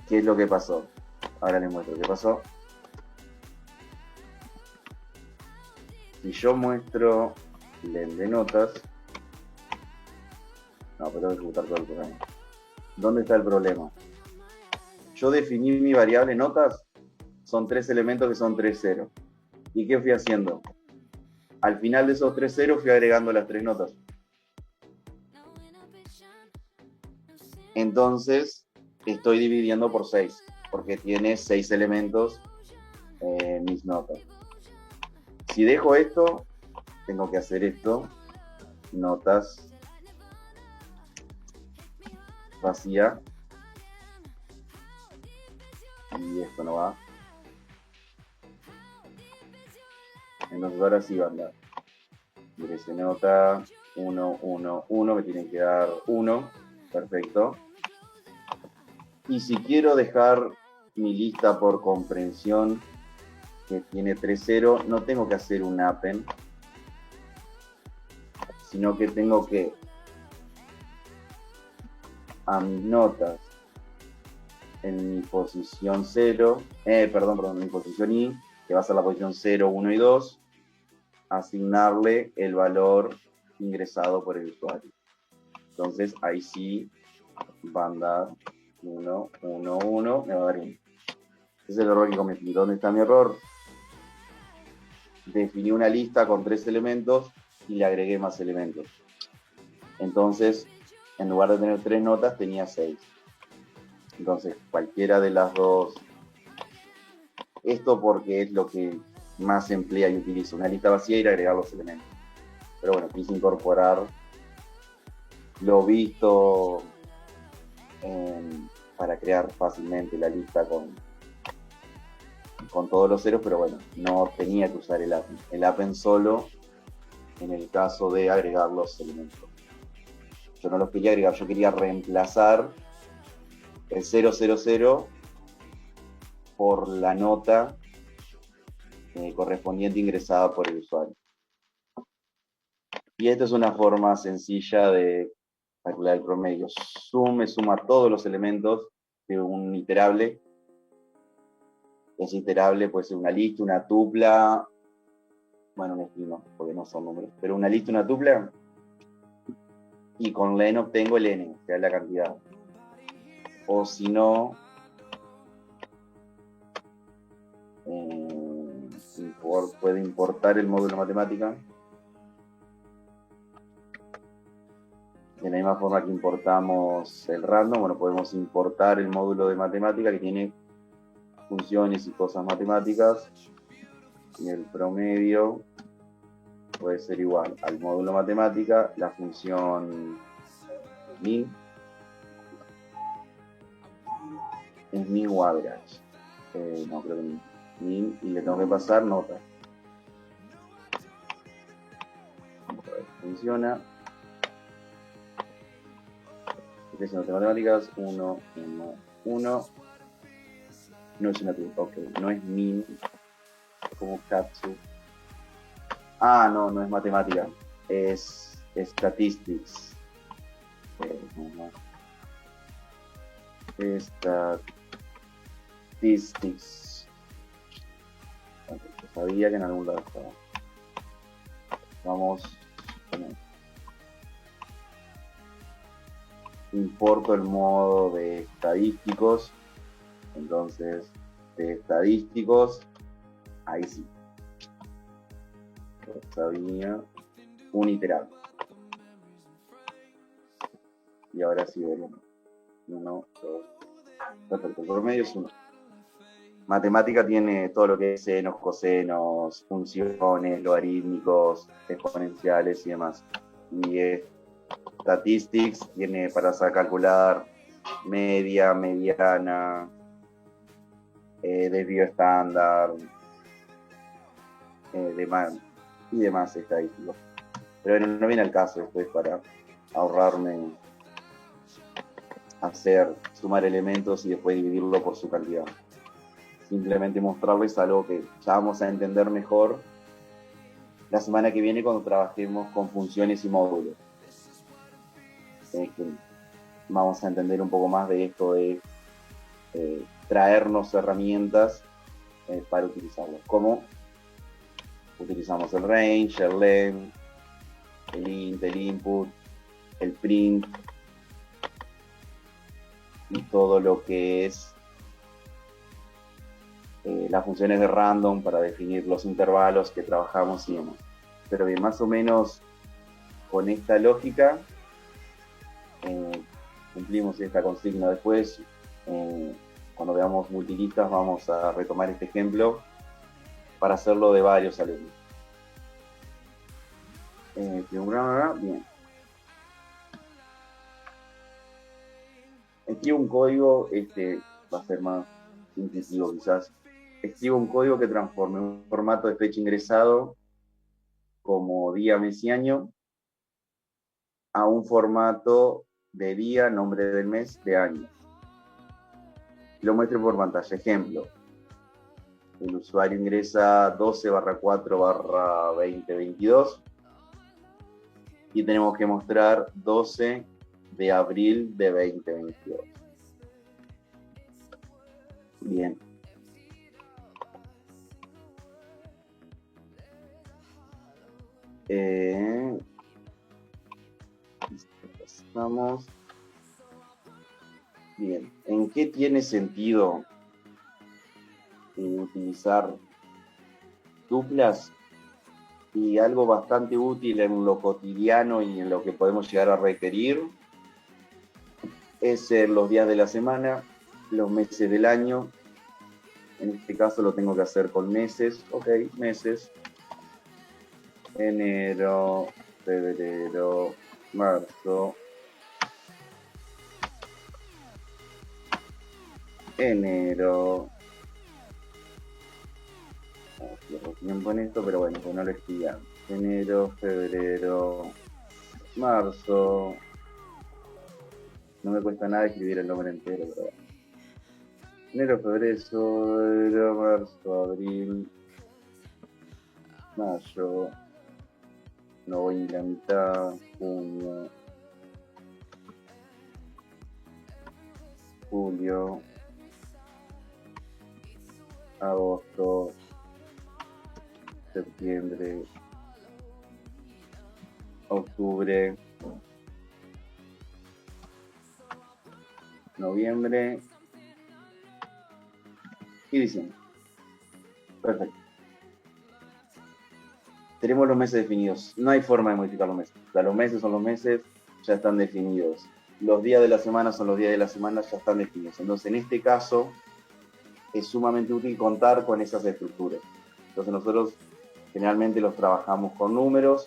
¿Qué es lo que pasó? Ahora les muestro qué pasó. Si yo muestro len de notas, no, pero tengo que ejecutar todo el programa. ¿Dónde está el problema? Yo definí mi variable notas, son 3 elementos que son 3 ceros. ¿Y qué fui haciendo? Al final de esos 3 ceros fui agregando las 3 notas. Entonces, estoy dividiendo por 6, porque tiene 6 elementos mis notas. Si dejo esto, tengo que hacer esto, notas vacía, y esto no va. Entonces ahora sí va a andar. Dirección nota 1, 1, 1, me tiene que dar 1, perfecto. Y si quiero dejar mi lista por comprensión, que tiene 3, 0, no tengo que hacer un append, sino que tengo que a mis notas en mi posición 0, en mi posición i, que va a ser la posición 0, 1 y 2, asignarle el valor ingresado por el usuario. Entonces ahí sí va a andar 1, 1, 1, me va a dar 1. Ese es el error que cometí. ¿Dónde está mi error? Definí una lista con 3 elementos y le agregué más elementos. Entonces, en lugar de tener 3 notas, tenía 6. Entonces, cualquiera de las dos. Esto porque es lo que más se emplea y utiliza. Una lista vacía y agregar los elementos. Pero bueno, quise incorporar lo visto para crear fácilmente la lista con todos los ceros, pero bueno, no tenía que usar el append. El append solo en el caso de agregar los elementos. Yo no los quería agregar, yo quería reemplazar el 000 por la nota correspondiente ingresada por el usuario. Y esta es una forma sencilla de calcular el promedio. Me suma todos los elementos de un iterable. Ese iterable puede ser una lista, una tupla, bueno, un string no, porque no son números, pero una lista, una tupla, y con len obtengo el n, que es la cantidad. O si no, puedo importar el módulo matemática de la misma forma que importamos el random. Bueno, podemos importar el módulo de matemática que tiene funciones y cosas matemáticas, y el promedio puede ser igual al módulo matemática, la función min es min o average, no creo que min, y le tengo que pasar nota. Vamos a ver, funciona. Ecuaciones de matemáticas, 1, 1, 1. No es una tupla, ok, no es min, como katsu. Ah, no, no es matemática, es statistics. Statistics. Okay, yo sabía que en algún lado estaba. Vamos. Importo el modo de estadísticos. Entonces, de estadísticos, ahí sí. Yo sabía un iterable. Y ahora sí veremos. 1, 2. Perfecto, el promedio es 1. Matemática tiene todo lo que es senos, cosenos, funciones, logarítmicos, exponenciales y demás. Y statistics tiene para calcular media, mediana, desvío estándar, y demás estadísticos. Pero bueno, no viene al caso después para ahorrarme sumar elementos y después dividirlo por su cantidad. Simplemente mostrarles algo que ya vamos a entender mejor la semana que viene cuando trabajemos con funciones y módulos. Que vamos a entender un poco más de esto de traernos herramientas para utilizarlos. Como utilizamos el range, el len, el int, el input, el print y todo lo que es las funciones de random para definir los intervalos que trabajamos y demás. Pero bien, más o menos con esta lógica cumplimos esta consigna. Después, cuando veamos multilistas, vamos a retomar este ejemplo para hacerlo de varios alumnos. Bien. Escribo un código, va a ser más intuitivo quizás. Escribo un código que transforme un formato de fecha ingresado como día, mes y año a un formato de día, nombre del mes, de año. Lo muestre por pantalla. Ejemplo. El usuario ingresa 12/4/2022 y tenemos que mostrar 12 de abril de 2022. Bien. Estamos. Bien. ¿En qué tiene sentido utilizar tuplas? Y algo bastante útil en lo cotidiano y en lo que podemos llegar a requerir es los días de la semana, los meses del año. En este caso lo tengo que hacer con meses. Ok, meses. Enero, febrero, marzo, enero. Pierdo tiempo en esto, pero bueno, pues no lo escribí. Enero, febrero, marzo. No me cuesta nada escribir el nombre entero, pero bueno. Enero, febrero, marzo, abril, mayo, no voy ni la mitad, junio, julio, agosto, septiembre, octubre, noviembre y diciembre. Perfecto. Tenemos los meses definidos. No hay forma de modificar los meses. O sea, los meses son los meses, ya están definidos. Los días de la semana son los días de la semana, ya están definidos. Entonces, en este caso, es sumamente útil contar con esas estructuras. Entonces, nosotros generalmente los trabajamos con números,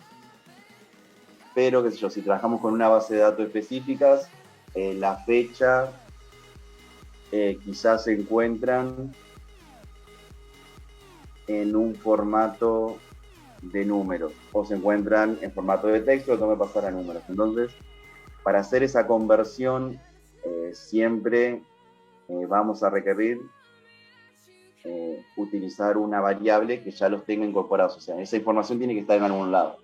pero, qué sé yo, si trabajamos con una base de datos específicas, la fecha quizás se encuentran en un formato de números o se encuentran en formato de texto, lo tengo que pasar a números. Entonces, para hacer esa conversión, siempre vamos a requerir utilizar una variable que ya los tenga incorporados. O sea, esa información tiene que estar en algún lado.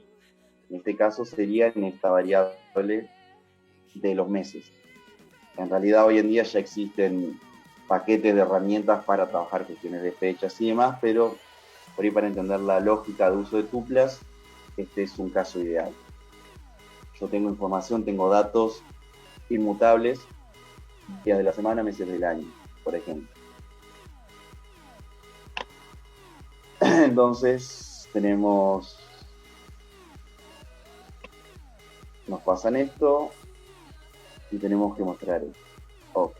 En este caso sería en esta variable de los meses. En realidad hoy en día ya existen paquetes de herramientas para trabajar cuestiones de fechas y demás, pero por ahí para entender la lógica de uso de tuplas, este es un caso ideal. Yo tengo información, tengo datos inmutables, días de la semana, meses del año, por ejemplo. Entonces tenemos, nos pasan esto y tenemos que mostrar esto. Ok.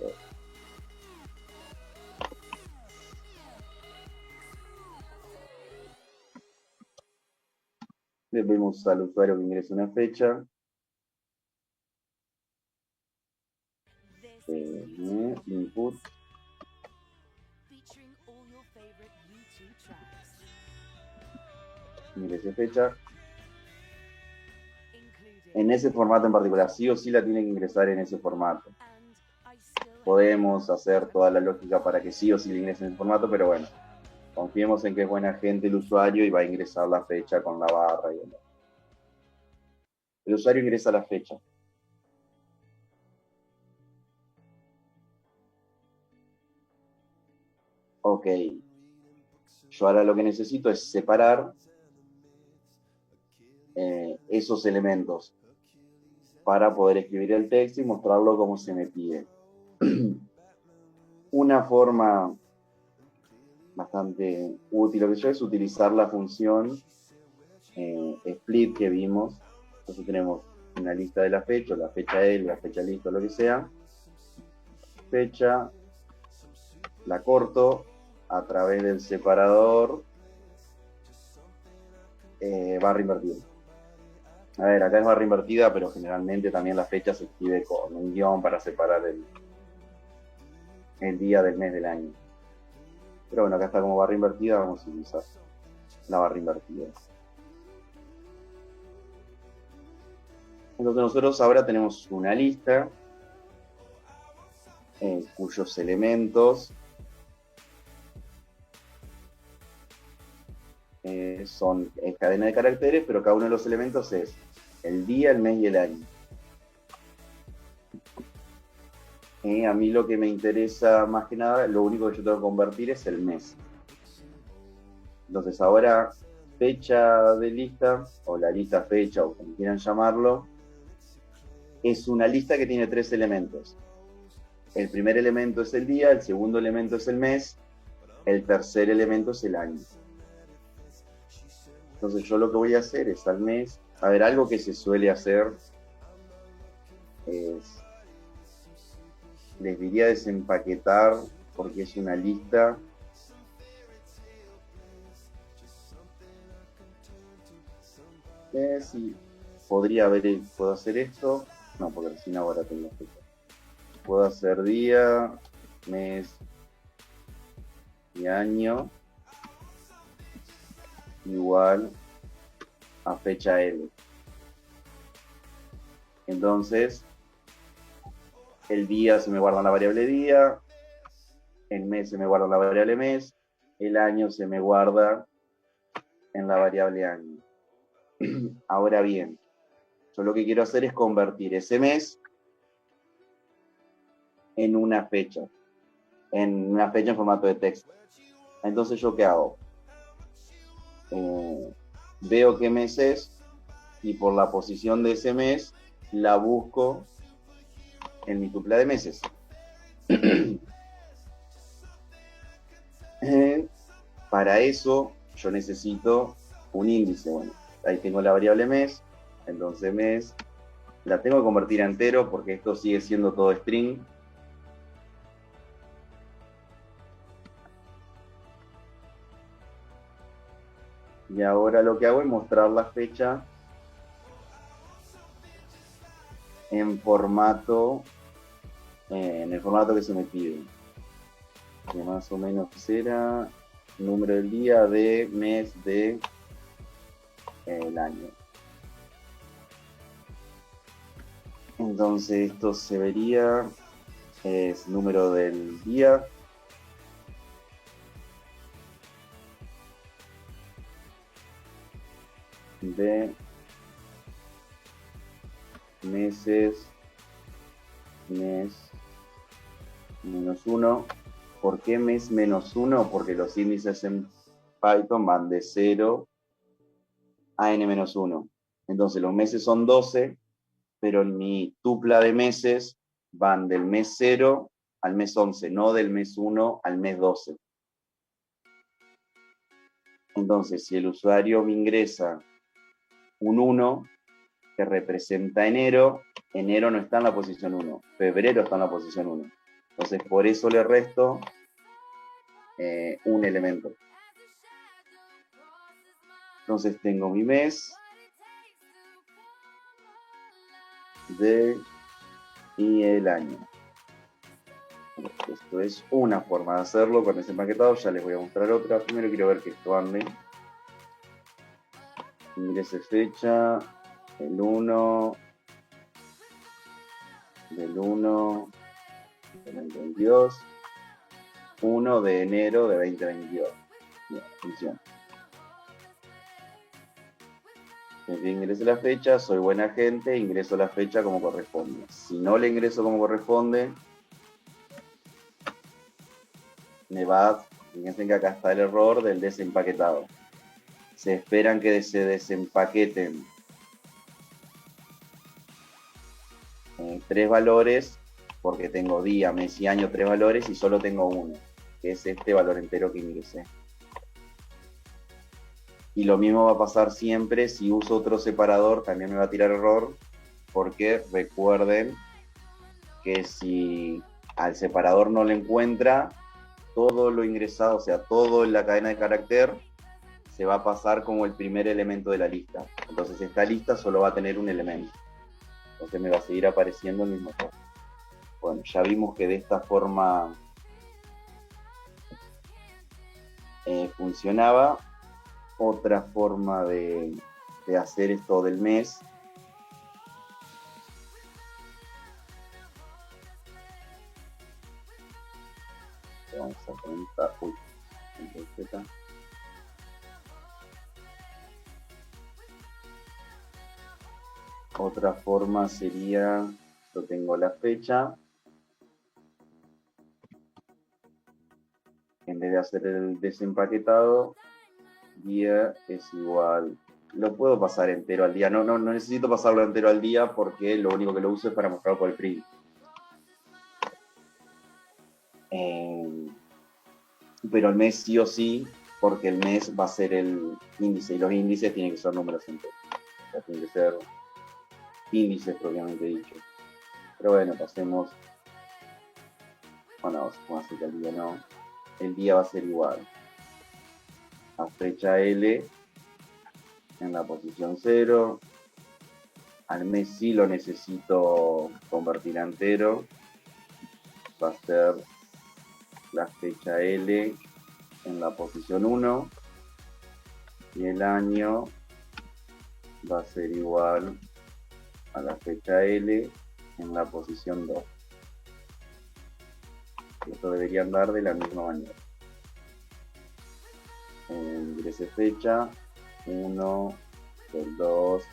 Le vemos al usuario que ingresa una fecha. Input. ingrese fecha. En ese formato en particular, sí o sí la tiene que ingresar en ese formato. Podemos hacer toda la lógica para que sí o sí le ingrese en ese formato, pero bueno, confiemos en que es buena gente el usuario y va a ingresar la fecha con la barra y demás. El usuario ingresa la fecha. Ok. Yo ahora lo que necesito es separar esos elementos para poder escribir el texto y mostrarlo como se me pide. Una forma bastante útil lo que yo es utilizar la función split que vimos. Entonces tenemos una lista de la fecha L, la fecha listo, lo que sea. Fecha, la corto a través del separador barra invertida. A ver, acá es barra invertida, pero generalmente también la fecha se escribe con un guión para separar el día del mes del año. Pero bueno, acá está como barra invertida, vamos a utilizar la barra invertida. Entonces nosotros ahora tenemos una lista cuyos elementos son cadena de caracteres, pero cada uno de los elementos es el día, el mes y el año. A mí lo que me interesa más que nada, lo único que yo tengo que convertir es el mes. Entonces ahora fecha de lista, o la lista fecha, o como quieran llamarlo, es una lista que tiene 3 elementos. El primer elemento es el día, el segundo elemento es el mes, el tercer elemento es el año. Entonces yo lo que voy a hacer es al mes, a ver, algo que se suele hacer es, les diría desempaquetar, porque es una lista. Sí, puedo hacer esto, no, porque recién ahora tengo fecha. Puedo hacer día, mes y año igual a fecha L. Entonces, el día se me guarda en la variable día, el mes se me guarda en la variable mes, el año se me guarda en la variable año. Ahora bien, yo lo que quiero hacer es convertir ese mes en una fecha en formato de texto. Entonces, ¿yo qué hago? Veo qué mes es y por la posición de ese mes la busco en mi tupla de meses. Para eso yo necesito un índice. Bueno, ahí tengo la variable mes, entonces mes la tengo que convertir a entero porque esto sigue siendo todo string. Y ahora lo que hago es mostrar la fecha en el formato que se me pide. Que más o menos será número del día de mes de el año. Entonces esto se vería, es número del día, de meses, mes menos 1. ¿Por qué mes menos 1? Porque los índices en Python van de 0 a n menos 1. Entonces los meses son 12, pero en mi tupla de meses van del mes 0 al mes 11, no del mes 1 al mes 12. Entonces, si el usuario me ingresa un 1, que representa enero no está en la posición 1, febrero está en la posición 1. Entonces, por eso le resto un elemento. Entonces, tengo mi mes y el año. Esto es una forma de hacerlo con ese empaquetado. Ya les voy a mostrar otra. Primero quiero ver que esto ande. Ingrese fecha, el 1 del 1 del 2022, 1 de enero de 2022. Bien, funciona. Ingrese la fecha, soy buena gente, ingreso la fecha como corresponde. Si no le ingreso como corresponde, me va, fíjense que acá está el error del desempaquetado. Se esperan que se desempaqueten 3 valores, porque tengo día, mes y año 3 valores y solo tengo uno, que es este valor entero que ingresé. Y lo mismo va a pasar siempre si uso otro separador, también me va a tirar error, porque recuerden que si al separador no le encuentra, todo lo ingresado, o sea, todo en la cadena de carácter, se va a pasar como el primer elemento de la lista. Entonces esta lista solo va a tener un elemento. Entonces me va a seguir apareciendo el mismo error. Bueno, ya vimos que de esta forma funcionaba. Otra forma de hacer esto del mes vamos a contar. Otra forma sería, yo tengo la fecha, en vez de hacer el desempaquetado, día es igual, lo puedo pasar entero al día, no necesito pasarlo entero al día porque lo único que lo uso es para mostrar por el print. Pero el mes sí o sí, porque el mes va a ser el índice y los índices tienen que ser números enteros, o sea, tienen que ser índices propiamente dicho. Pero bueno, pasemos, bueno, vamos a hacer que el día no, el día va a ser igual a fecha L en la posición 0, al mes sí lo necesito convertir a entero, va a ser la fecha L en la posición 1 y el año va a ser igual a la fecha L en la posición 2. Esto debería andar de la misma manera. Ingrese fecha 1 del 2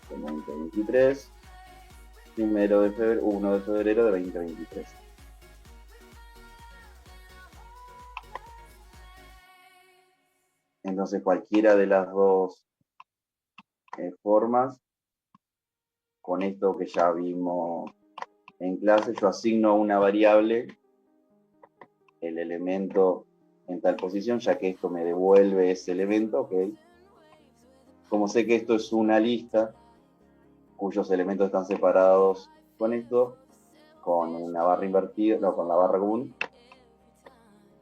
del 2023, 1 de febrero de 2023. Entonces cualquiera de las dos formas, con esto que ya vimos en clase, yo asigno una variable, el elemento en tal posición, ya que esto me devuelve ese elemento, ¿ok? Como sé que esto es una lista, cuyos elementos están separados con esto, con una barra invertida, no, con la barra común,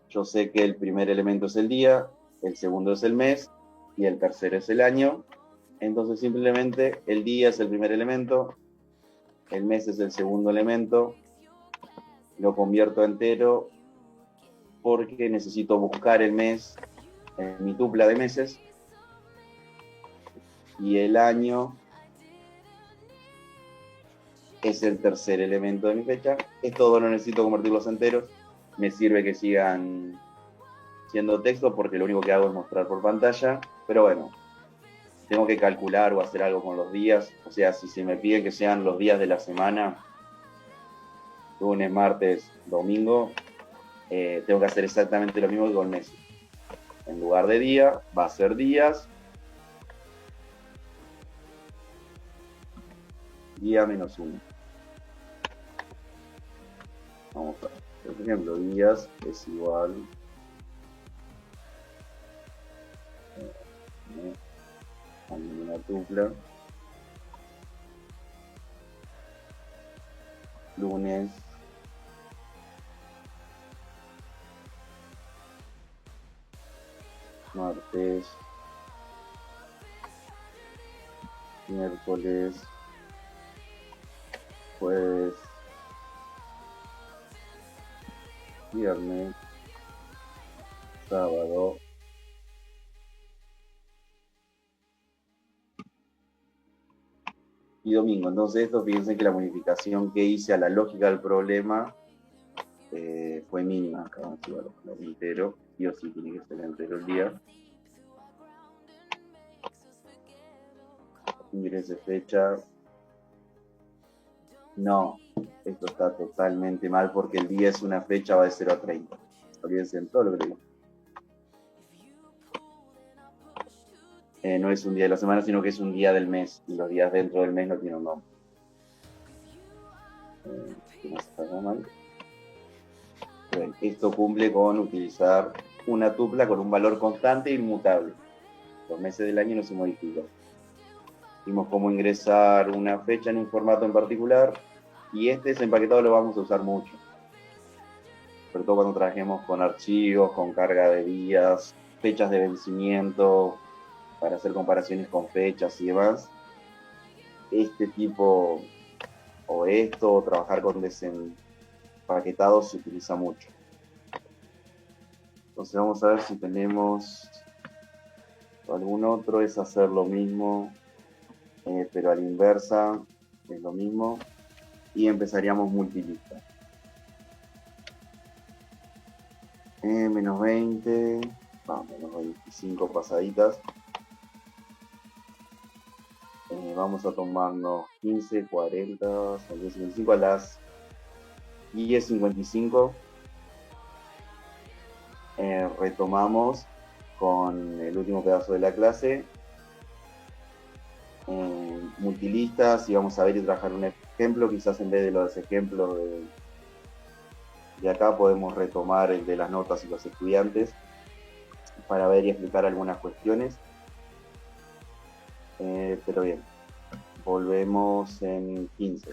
yo sé que el primer elemento es el día, el segundo es el mes y el tercero es el año. Entonces simplemente el día es el primer elemento, el mes es el segundo elemento, lo convierto a entero porque necesito buscar el mes en mi tupla de meses y el año es el tercer elemento de mi fecha. Esto no necesito convertirlos a enteros, me sirve que sigan siendo texto porque lo único que hago es mostrar por pantalla, pero bueno, tengo que calcular o hacer algo con los días, o sea, si se me piden que sean los días de la semana, lunes, martes, domingo, tengo que hacer exactamente lo mismo que con meses. En lugar de día, va a ser días, día menos 1. Vamos a ver, por ejemplo, días es igual a una tupla, lunes, martes, miércoles, jueves, viernes, sábado, y domingo. Entonces esto, fíjense que la modificación que hice a la lógica del problema fue mínima. Acá vamos a llevar el entero, sí o sí tiene que ser entero el día. Ingrese fecha. No, esto está totalmente mal porque el día es una fecha, va de 0 a 30. Olvídense en todo lo que digo. No es un día de la semana, sino que es un día del mes. Y los días dentro del mes no tienen un nombre. ¿Qué más está mal? Bueno, esto cumple con utilizar una tupla con un valor constante e inmutable. Los meses del año no se modifican. Vimos cómo ingresar una fecha en un formato en particular. Y ese empaquetado lo vamos a usar mucho. Sobre todo cuando trabajemos con archivos, con carga de días, fechas de vencimiento, para hacer comparaciones con fechas y demás. Este tipo, o esto, o trabajar con desempaquetados se utiliza mucho. Entonces vamos a ver si tenemos algún otro, es hacer lo mismo, pero a la inversa, es lo mismo, y empezaríamos multilista. Menos 20, menos 25 pasaditas. Vamos a tomarnos 15, 40, 55 a las 10:55. Retomamos con el último pedazo de la clase. Multilistas, y vamos a ver y trabajar un ejemplo. Quizás en vez de los ejemplos de acá podemos retomar el de las notas y los estudiantes para ver y explicar algunas cuestiones. Pero bien, volvemos en 15.